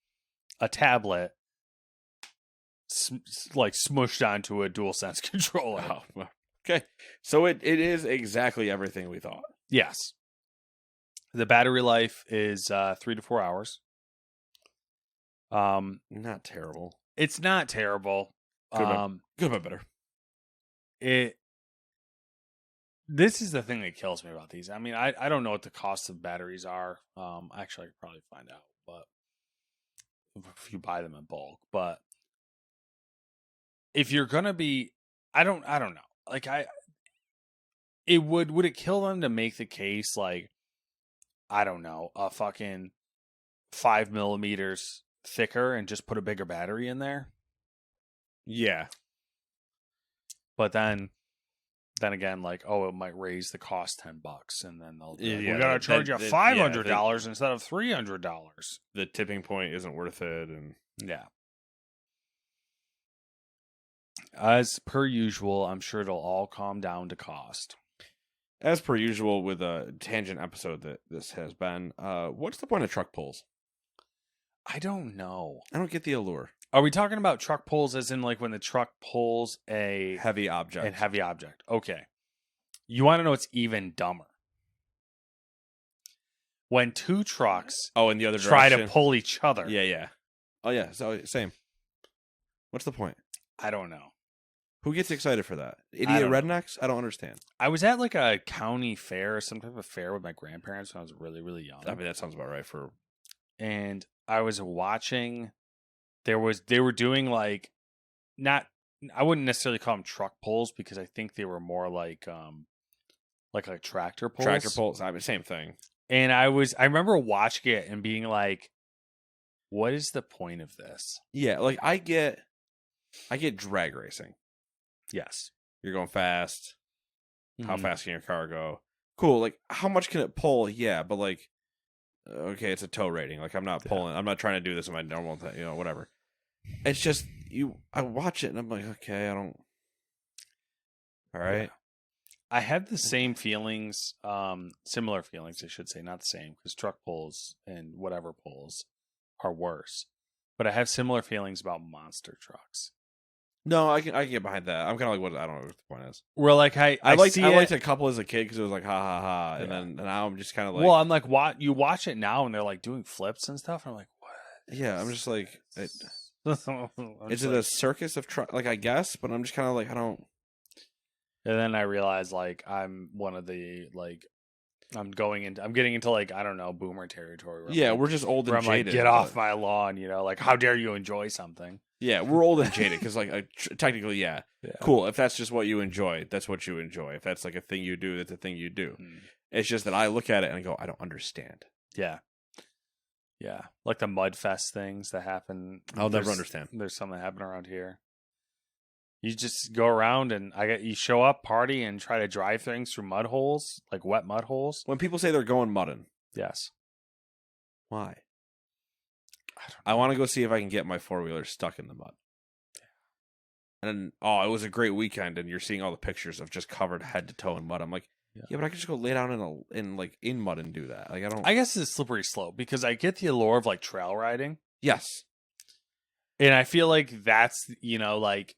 a tablet like smushed onto a DualSense controller. Oh, well, okay. So it is exactly everything we thought. Yes. The battery life is 3 to 4 hours. Not terrible. It's not terrible. Could have been better. This is the thing that kills me about these. I mean, I don't know what the cost of batteries are. Actually, I could probably find out, but if you buy them in bulk. But if you're gonna be, I don't know. Like would it kill them to make the case like, I don't know, a fucking 5 millimeters thicker and just put a bigger battery in there? Yeah. But then again, like, oh, it might raise the cost $10, and then they'll be like, Yeah, we gotta charge you $500 instead of $300. The tipping point isn't worth it, and Yeah. As per usual, I'm sure it'll all calm down to cost. as per usual with a tangent episode that this has been, what's the point of truck pulls? I don't know. I don't get the allure. Are we talking about truck pulls as in like when the truck pulls a Heavy object. heavy object? Okay. You want to know what's even dumber? When two trucks Oh, in the other try direction. to pull each other. Yeah. Oh, yeah. So same. What's the point? I don't know. Who gets excited for that? Idiot don't know. rednecks? I don't understand. I was at like a county fair or some type of fair with my grandparents when I was really, really young. I mean, that sounds about right for. And I was watching. They were doing like, not. I wouldn't necessarily call them truck pulls because I think they were more like tractor pulls. Tractor pulls. I mean, same thing. And I remember watching it and being like, what is the point of this? Yeah, like I get drag racing. Yes. You're going fast. How Mhm. fast can your car go? Cool. Like, how much can it pull? Yeah, but like, okay, it's a tow rating. Like, I'm not pulling. I'm not trying to do this in my normal thing. You know, whatever. It's just I watch it and I'm like, okay, I don't. All right. Yeah. I have the same feelings, similar feelings, I should say, not the same, because truck pulls and whatever pulls are worse. But I have similar feelings about monster trucks. No, I can get behind that. I'm kind of like, what I don't know what the point is. Where like I liked see liked it. a couple as a kid because it was like ha ha ha, and then now I'm just kind of like, Well, I'm like, you watch it now and they're like doing flips and stuff. And I'm like, what? yeah, I'm just like, I'm is just it like, a circus of truck? Like I guess, but I'm just kind of like I don't. and then I realized like I'm one of the like I'm getting into like I don't know boomer territory. Where Yeah, I'm like, we're just old where and I'm like, jaded. get off my lawn, like how dare you enjoy something? Yeah, we're old and jaded because like technically, yeah, Yeah. cool. If that's just what you enjoy, that's what you enjoy. If that's like a thing you do, that's a thing you do. It's just that I look at it and I go, I don't understand. Yeah. Yeah. Like the Mudfest things that happen. I'll never understand. There's some that happen around here. You just go around and you show up, party, and try to drive things through mud holes, like wet mud holes. When people say they're going mudding, Yes. why? I don't know. I want to go see if I can get my 4-wheeler stuck in the mud. And it was a great weekend, and you're seeing all the pictures of just covered head to toe in mud. I'm like, yeah, but I could just go lay down in mud and do that. Like I guess it's a slippery slope because I get the allure of like trail riding. Yes. And I feel like that's like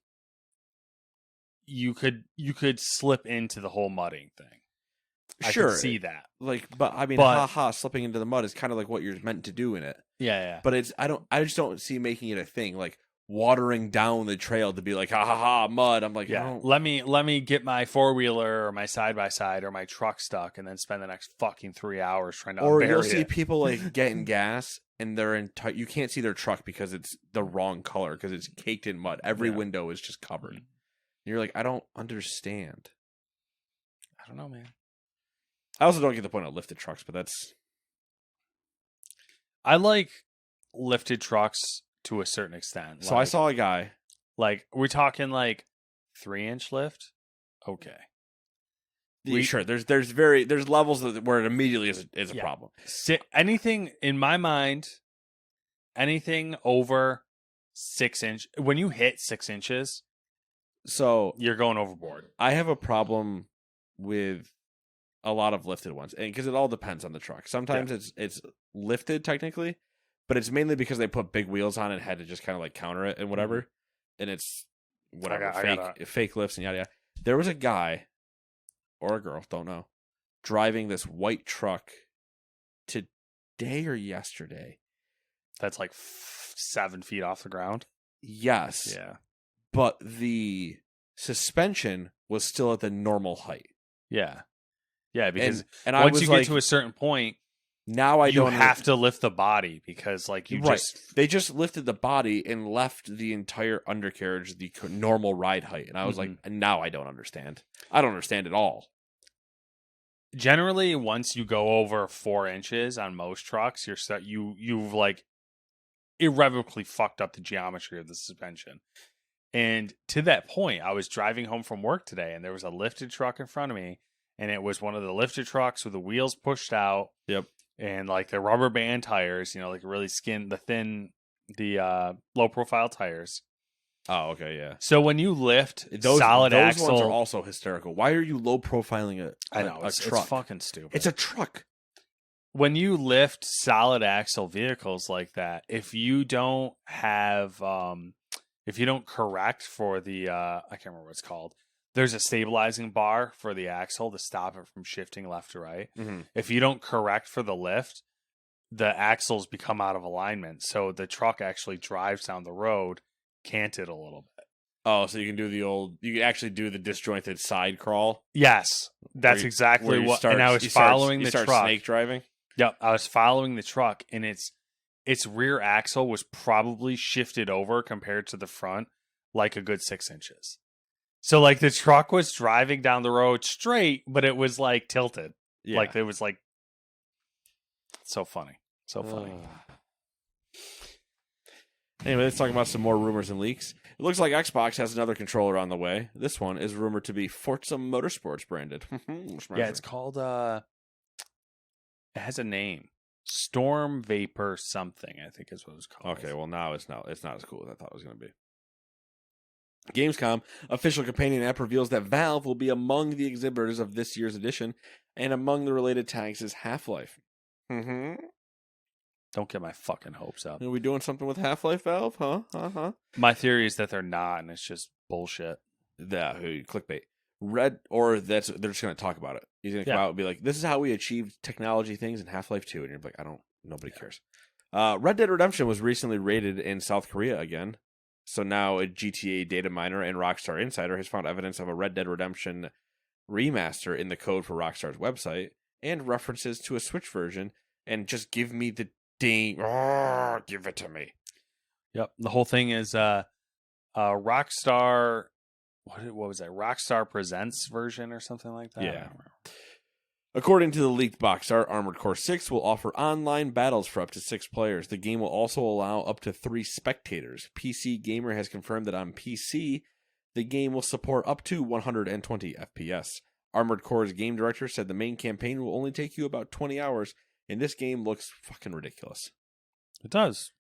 you could slip into the whole mudding thing. Sure. I could see that. Like, but I mean, slipping into the mud is kind of like what you're meant to do in it. Yeah. But I just don't see making it a thing like watering down the trail to be like mud. I'm like, yeah. Let me get my 4-wheeler or my side by side or my truck stuck and then spend the next fucking 3 hours trying to. Or you'll see people like getting gas and they're you can't see their truck because it's the wrong color because it's caked in mud. Every window is just covered. And you're like, I don't understand. I don't know, man. I also don't get the point of lifted trucks, but that's. I like lifted trucks to a certain extent. So I saw a guy. Like, we're talking like 3-inch lift. Okay. Sure. There's levels where it immediately is a problem. Anything in my mind, anything over 6 inch. When you hit 6 inches, so you're going overboard. I have a problem with a lot of lifted ones, and because it all depends on the truck. Sometimes it's lifted technically, but it's mainly because they put big wheels on it and had to just kind of like counter it and whatever. And it's whatever fake lifts and yada yada. There was a guy or a girl, don't know, driving this white truck today or yesterday. That's like 7 feet off the ground. Yes. Yeah. But the suspension was still at the normal height. Yeah. Yeah, because and once you get to a certain point, now you have to lift the body because like they just lifted the body and left the entire undercarriage the normal ride height, and I was like, now I don't understand. I don't understand at all. Generally, once you go over 4 inches on most trucks, you've like irrevocably fucked up the geometry of the suspension. And to that point, I was driving home from work today, and there was a lifted truck in front of me. And it was one of the lifted trucks with the wheels pushed out. Yep. And like the rubber band tires, like really the low profile tires. Oh, okay, yeah. So when you lift those axle, ones are also hysterical. Why are you low profiling a truck? It's fucking stupid. It's a truck. When you lift solid axle vehicles like that, if you don't have, if you don't correct for the, I can't remember what it's called. There's a stabilizing bar for the axle to stop it from shifting left to right. Mm-hmm. If you don't correct for the lift, the axles become out of alignment. So the truck actually drives down the road, canted a little bit. Oh, so you can actually do the disjointed side crawl? Yes. That's exactly what. And I was following the truck. Snake driving? Yep. I was following the truck, and its rear axle was probably shifted over compared to the front like a good 6 inches. So, like, the truck was driving down the road straight, but it was, like, tilted. Yeah. Like, it was, like, so funny. So funny. Anyway, let's talk about some more rumors and leaks. It looks like Xbox has another controller on the way. This one is rumored to be Forza Motorsports branded. Yeah, it's called it has a name. Storm Vapor something, I think is what it's called. Okay, well now it's not as cool as I thought it was going to be. Gamescom official companion app reveals that Valve will be among the exhibitors of this year's edition, and among the related tags is Half-Life. Don't get my fucking hopes up. Are we doing something with Half-Life, Valve? Huh? My theory is that they're not, and it's just bullshit. Yeah, clickbait. They're just going to talk about it. He's going to come out and be like, "This is how we achieved technology things in Half-Life 2," and you're like, nobody cares. Red Dead Redemption was recently raided in South Korea again. So now a GTA data miner and Rockstar Insider has found evidence of a Red Dead Redemption remaster in the code for Rockstar's website and references to a Switch version. And just give me the ding. Give it to me. Yep. The whole thing is Rockstar. What was that? Rockstar Presents version or something like that? Yeah. According to the leaked box art, Armored Core 6 will offer online battles for up to 6 players. The game will also allow up to 3 spectators. PC Gamer has confirmed that on PC, the game will support up to 120 FPS. Armored Core's game director said the main campaign will only take you about 20 hours, and this game looks fucking ridiculous. It does.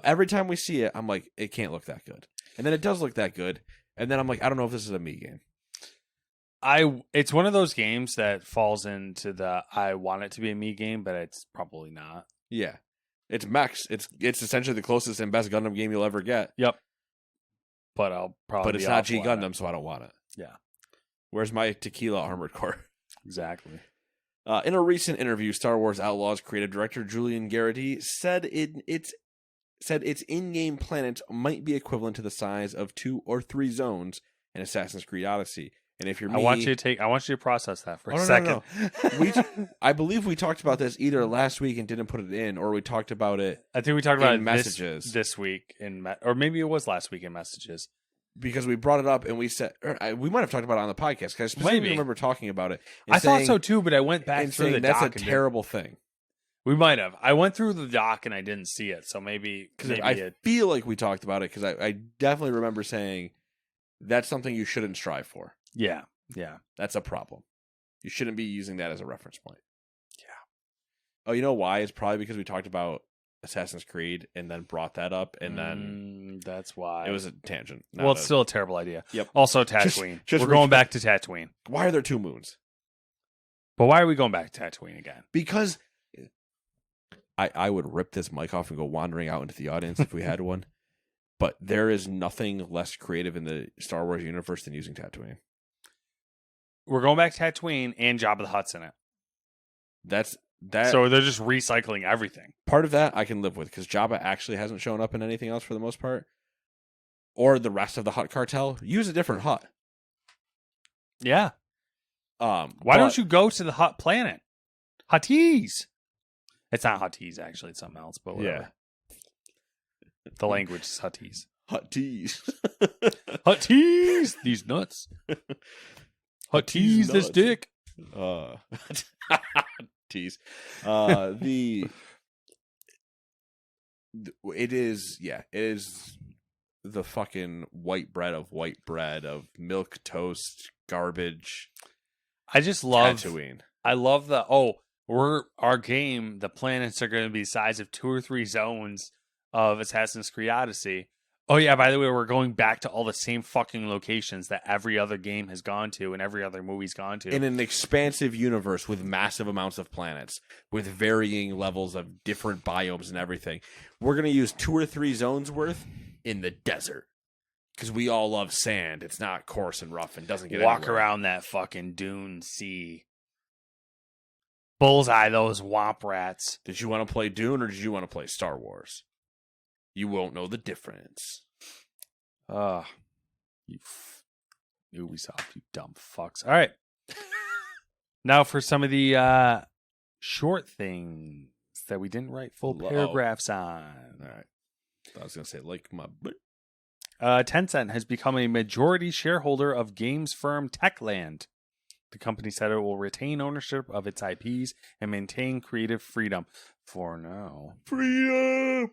Every time we see it, I'm like, it can't look that good. And then it does look that good. And then I'm like, I don't know if this is a me game. It's one of those games that falls into the I want it to be a me game, but it's probably not. Yeah. It's mechs. It's essentially the closest and best Gundam game you'll ever get. Yep. But I'll probably But it's not G Gundam, so I don't want it. Yeah. Where's my Tequila Armored Core? Exactly. In a recent interview, Star Wars Outlaws creative director Julian Garrity said its in-game planets might be equivalent to the size of 2 or 3 zones in Assassin's Creed Odyssey. And if you're me, I want you to process that for a second. No. I believe we talked about this either last week and didn't put it in, or we talked about it. I think we talked about it messages this week or maybe it was last week in messages. Because we brought it up and we said we might have talked about it on the podcast because I specifically remember talking about it. I thought so too, but I went back through the doc. That's a terrible thing. We might have. I went through the doc and I didn't see it, so maybe I feel like we talked about it because I definitely remember saying that's something you shouldn't strive for. Yeah, that's a problem. You shouldn't be using that as a reference point. Yeah. Oh, you know why? It's probably because we talked about Assassin's Creed and then brought that up, and then that's why it was a tangent. Well, it's still a terrible idea. Yep. Also, Tatooine. We're going back to Tatooine. Why are there 2 moons? But why are we going back to Tatooine again? Because I would rip this mic off and go wandering out into the audience if we had one. But there is nothing less creative in the Star Wars universe than using Tatooine. We're going back to Tatooine and Jabba the Hutt's in it. That. So they're just recycling everything. Part of that I can live with because Jabba actually hasn't shown up in anything else for the most part. Or the rest of the Hutt cartel. Use a different Hutt. Yeah. Why don't you go to the Hutt planet? Huttese. It's not Huttese, actually. It's something else, but whatever. Yeah. The language is Huttese. Huttese. Huttese. These nuts. Huttese this dick. Tease. It is the fucking white bread of milk toast garbage. I just love Tatooine. I love our game, the planets are going to be the size of 2 or 3 zones of Assassin's Creed Odyssey. Oh yeah, by the way, we're going back to all the same fucking locations that every other game has gone to and every other movie's gone to. In an expansive universe with massive amounts of planets, with varying levels of different biomes and everything. We're going to use 2 or 3 zones worth in the desert. Because we all love sand. It's not coarse and rough and doesn't get Walk anywhere. Around that fucking dune sea. Bullseye those womp rats. Did you want to play Dune or did you want to play Star Wars? You won't know the difference. Ubisoft, you dumb fucks. All right. Now for some of the short things that we didn't write full paragraphs on. All right. I was going to say, like my butt. Tencent has become a majority shareholder of games firm Techland. The company said it will retain ownership of its IPs and maintain creative freedom for now. Freedom!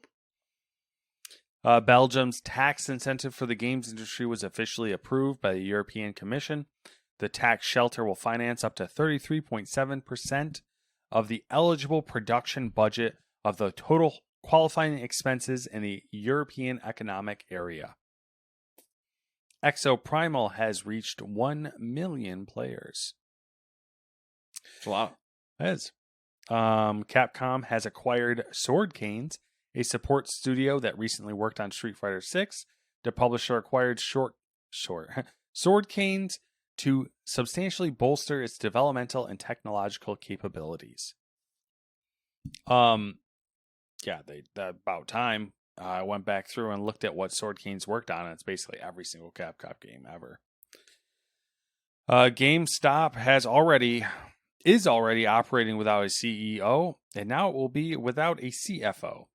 Belgium's tax incentive for the games industry was officially approved by the European Commission. The tax shelter will finance up to 33.7% of the eligible production budget of the total qualifying expenses in the European Economic Area. Exoprimal has reached 1 million players. It's a lot. It is. Capcom has acquired Sword Canes, a support studio that recently worked on Street Fighter VI. The publisher acquired Sword Canes to substantially bolster its developmental and technological capabilities. About time. I went back through and looked at what Sword Canes worked on, and it's basically every single Capcom game ever. GameStop is already operating without a CEO, and now it will be without a CFO.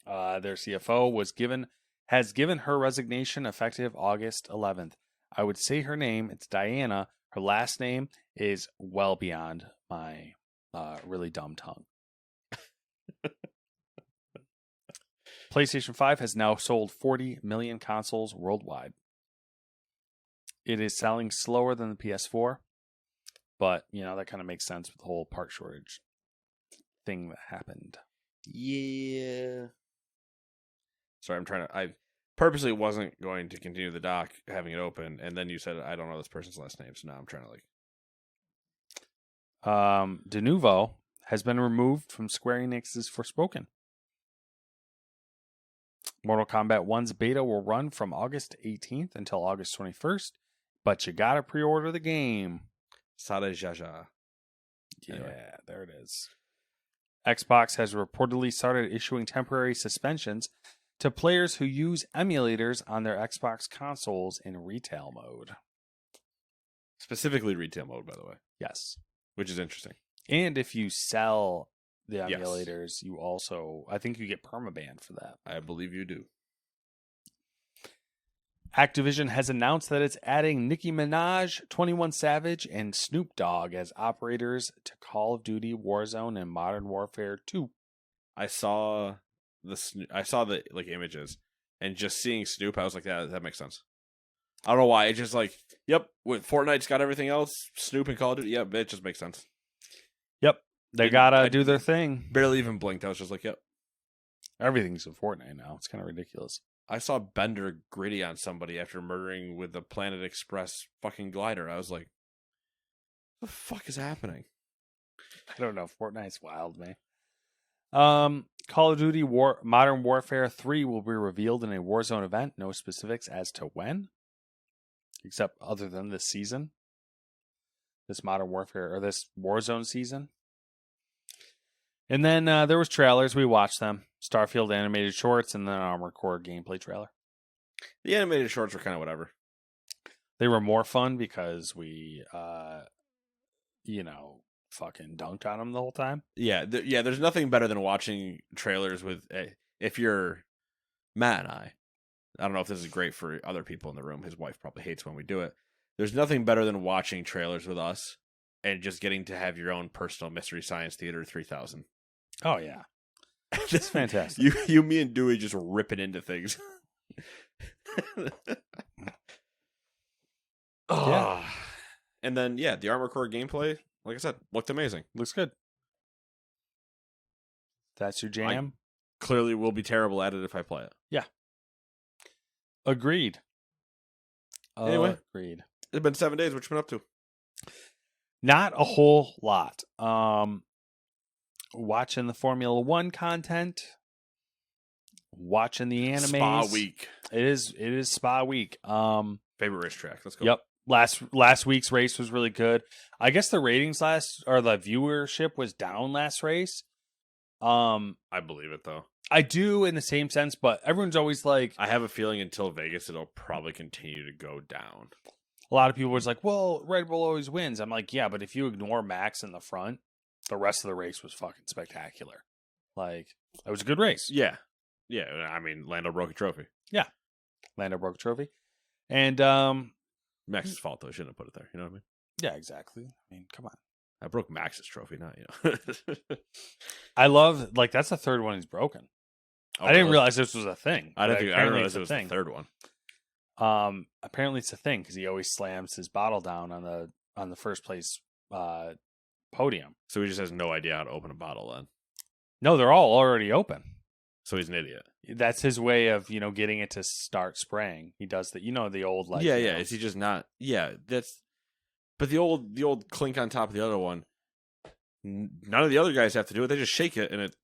Their CFO has given her resignation effective August 11th. I would say her name, it's Diana. Her last name is well beyond my really dumb tongue. PlayStation 5 has now sold 40 million consoles worldwide. It is selling slower than the PS4, but, that kind of makes sense with the whole part shortage thing that happened. Yeah. Sorry, I purposely wasn't going to continue the doc, having it open, and then you said, I don't know this person's last name, so now I'm trying to De Novo has been removed from Square Enix's Forspoken. Mortal Kombat 1's beta will run from August 18th until August 21st, but you gotta pre-order the game. Sada Jaja. Yeah, Anyway. there it is. Xbox has reportedly started issuing temporary suspensions to players who use emulators on their Xbox consoles in retail mode. Specifically retail mode, by the way. Yes. Which is interesting. And if you sell the Yes. emulators, you also, I think you get permabanned for that. I believe you do. Activision has announced that it's adding Nicki Minaj, 21 Savage, and Snoop Dogg as operators to Call of Duty, Warzone, and Modern Warfare 2. I saw the images, and just seeing Snoop, I was like, yeah, that makes sense. I don't know why. It's just like, yep, Fortnite's got everything else. Snoop and Call of Duty, yep, it just makes sense. Yep, they gotta do their thing. Barely even blinked. I was just like, yep. Everything's in Fortnite now. It's kind of ridiculous. I saw Bender gritty on somebody after murdering with the Planet Express fucking glider. I was like, what the fuck is happening? I don't know. Fortnite's wild, man. Call of Duty Modern Warfare 3 will be revealed in a Warzone event. No specifics as to when, except other than this season. This Modern Warfare, or this Warzone season. And then there was trailers. We watched them. Starfield animated shorts and then an Armored Core gameplay trailer. The animated shorts were kind of whatever. They were more fun because we, fucking dunked on them the whole time. Yeah, there's nothing better than watching trailers with, if you're Matt and I don't know if this is great for other people in the room. His wife probably hates when we do it. There's nothing better than watching trailers with us and just getting to have your own personal Mystery Science Theater 3000. Oh, yeah. It's fantastic. You, me, and Dewey just ripping into things. Yeah. And then, the Armored Core gameplay, like I said, looked amazing. Looks good. That's your jam? Clearly will be terrible at it if I play it. Yeah. Agreed. Anyway. Agreed. It's been 7 days. What you been up to? Not a whole lot. Watching the Formula One content. Watching the animes. Spa week. It is Spa week. Favorite racetrack. Let's go. Yep. Last week's race was really good. I guess the ratings the viewership was down last race. I believe it though. I do in the same sense, but everyone's always like, I have a feeling until Vegas, it'll probably continue to go down. A lot of people was like, well, Red Bull always wins. I'm like, yeah, but if you ignore Max in the front, the rest of the race was fucking spectacular. Like, it was a good race. Yeah. Yeah. I mean, Lando broke a trophy. Yeah. Lando broke a trophy. And, Max's fault, though. I shouldn't have put it there. You know what I mean? Yeah, exactly. I mean, come on. I broke Max's trophy, not you. I love, that's the third one he's broken. Oh, I didn't really? realize this was a thing. I but didn't apparently realize it's it a was thing. the third one. Apparently it's a thing because he always slams his bottle down on the first place podium. So he just has no idea how to open a bottle then. No, they're all already open. So he's an idiot. That's his way of getting it to start spraying. He does that. The old like yeah. Is he just not? Yeah, that's. But the old clink on top of the other one. None of the other guys have to do it. They just shake it and it.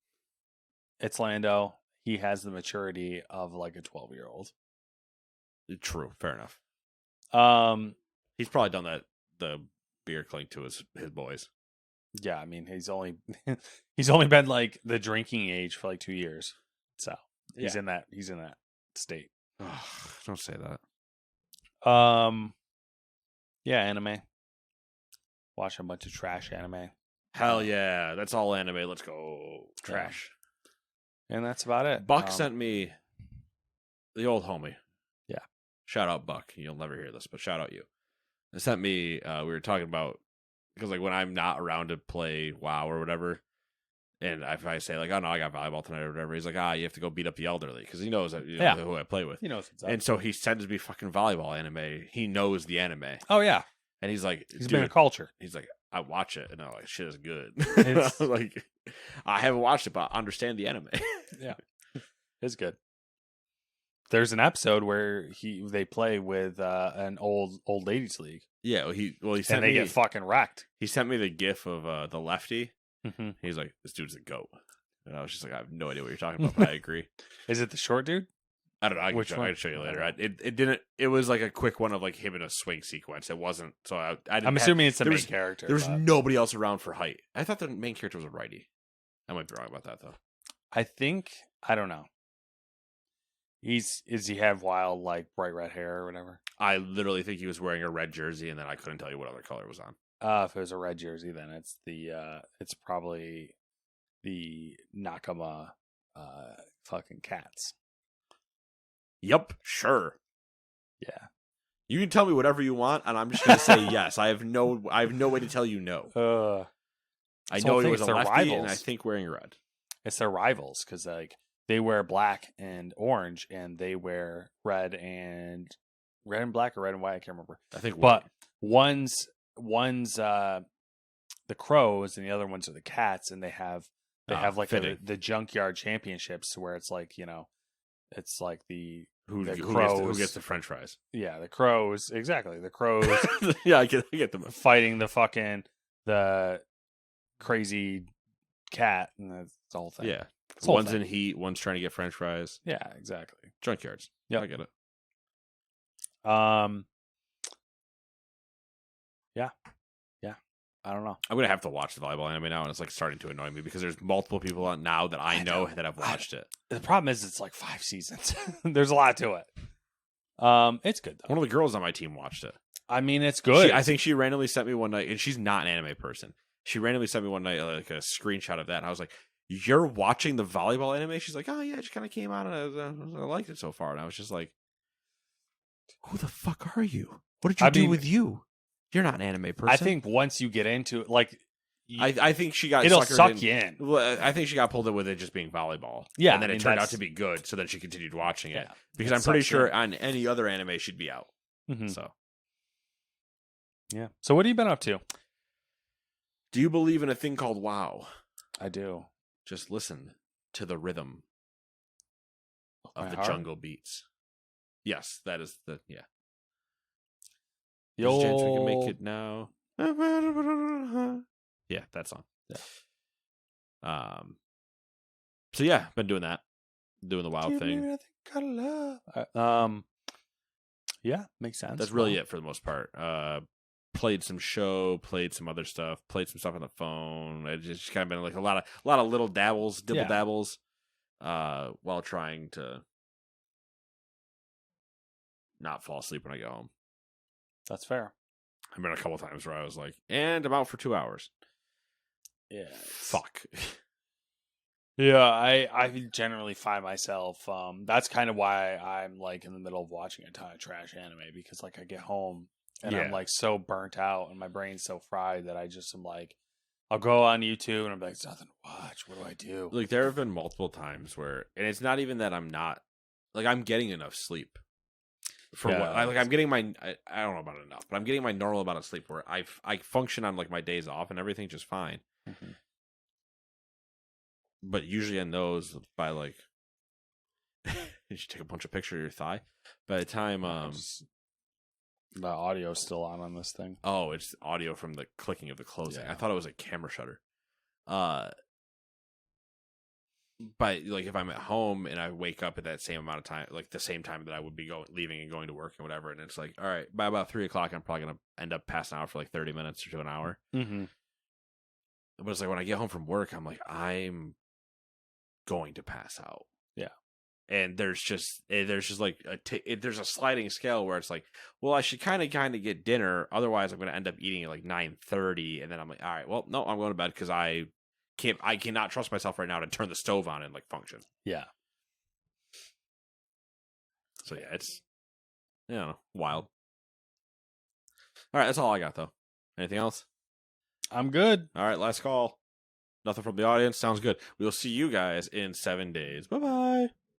It's Lando. He has the maturity of like a 12-year-old. True. Fair enough. He's probably done the beer clink to his boys. Yeah, I mean he's only been like the drinking age for like 2 years, so he's in that state. Don't say that. Yeah, anime. Watch a bunch of trash anime. Hell yeah, that's all anime. Let's go trash. And that's about it. Buck sent me the old homie. Yeah, shout out Buck. You'll never hear this, but shout out you. They sent me. We were talking about. Because like when I'm not around to play WoW or whatever, and if I say like, "Oh no, I got volleyball tonight" or whatever, he's like, "You have to go beat up the elderly," because he knows that who I play with. He knows what's up. And so he sends me fucking volleyball anime. He knows the anime. Oh yeah, and he's like, he's been a culture. He's like, I watch it, and I'm like, shit is good. It's... like, I haven't watched it, but I understand the anime. Yeah, it's good. There's an episode where they play with an old ladies league. Yeah, he sent and they get fucking wrecked. He sent me the gif of the lefty. Mm-hmm. He's like, "This dude's a goat," and I was just like, "I have no idea what you're talking about." But I agree. Is it the short dude? I don't know. I can show you later. It didn't. It was like a quick one of like him in a swing sequence. It wasn't. So I didn't. I'm assuming it's the main character. There was nobody else around for height. I thought the main character was a righty. I might be wrong about that though. I don't know. Does he have wild like bright red hair or whatever? I literally think he was wearing a red jersey, and then I couldn't tell you what other color it was on. If it was a red jersey, then it's probably the Nakama fucking cats. Yep, sure. Yeah. You can tell me whatever you want, and I'm just gonna say yes. I have no way to tell you no. I know he was a lefty, rivals. And I think wearing red. It's their rivals because like they wear black and orange, and they wear red and black or red and white. I can't remember. I think, but one's the crows, and the other ones are the cats, and they have like the junkyard championships where it's like it's like the crows who gets the French fries. Yeah, the crows exactly. The crows. Yeah, I get them fighting the crazy cat, and that's the whole thing. Yeah. One's in heat, one's trying to get French fries. Yeah, exactly. Junkyards. Yeah, I get it. Yeah. I don't know. I'm gonna have to watch the volleyball anime now, and it's like starting to annoy me because there's multiple people on now that I know that have watched it. The problem is it's like 5 seasons. There's a lot to it. It's good though. One of the girls on my team watched it. I mean, it's good. I think she randomly sent me one night, and she's not an anime person. She randomly sent me one night like a screenshot of that, and I was like, "You're watching the volleyball anime?" She's like, "Oh yeah, it just kind of came out, and I liked it so far." And I was just like, "Who the fuck are you? What did you do with you? You're not an anime person." I think once you get into it, like, I think she got it'll suck you in. Well, I think she got pulled in with it just being volleyball. Yeah, and then it turned out to be good, so then she continued watching it because it I'm pretty sure on any other anime she'd be out. Mm-hmm. So, yeah. So what have you been up to? Do you believe in a thing called WoW? I do. Just listen to the rhythm of the jungle beats. Yes, that is the There's a chance we can make it now. Yeah, that song. Yeah. So yeah, been doing that, doing the WoW thing. Yeah, makes sense. That's really it for the most part. Played some show, played some other stuff, played some stuff on the phone. It's just kind of been like a lot of little dabbles, dabbles, while trying to not fall asleep when I get home. That's fair. I've been a couple times where I was like, and I'm out for 2 hours. Yeah. Fuck. Yeah, I generally find myself, that's kind of why I'm like in the middle of watching a ton of trash anime, because like I get home and I'm like so burnt out and my brain's so fried that I just am like, I'll go on YouTube and I'm like, there's nothing to watch. What do I do? Like there have been multiple times where, and it's not even that I'm not, like I'm getting enough sleep. For what? I'm getting my, I don't know about enough, but I'm getting my normal amount of sleep where I function on like my days off and everything just fine. Mm-hmm. But usually in those, by like, you should take a bunch of pictures of your thigh. By the time, the audio's still on this thing. oh, it's audio from the clicking of the closing. Yeah. I thought it was a camera shutter. But like if I'm at home and I wake up at that same amount of time, like the same time that I would be leaving and going to work and whatever, and it's like, all right, by about 3:00, I'm probably gonna end up passing out for like 30 minutes to an hour. Mm-hmm. But it's like when I get home from work, I'm like, I'm going to pass out. Yeah. And there's just like there's a sliding scale where it's like, well, I should kind of get dinner, otherwise I'm going to end up eating at like 9:30, and then I'm like, all right, well, no, I'm going to bed because I cannot trust myself right now to turn the stove on and like function. Yeah. So yeah, it's wild. All right, that's all I got though. Anything else? I'm good. All right, last call. Nothing from the audience. Sounds good. We will see you guys in 7 days. Bye-bye.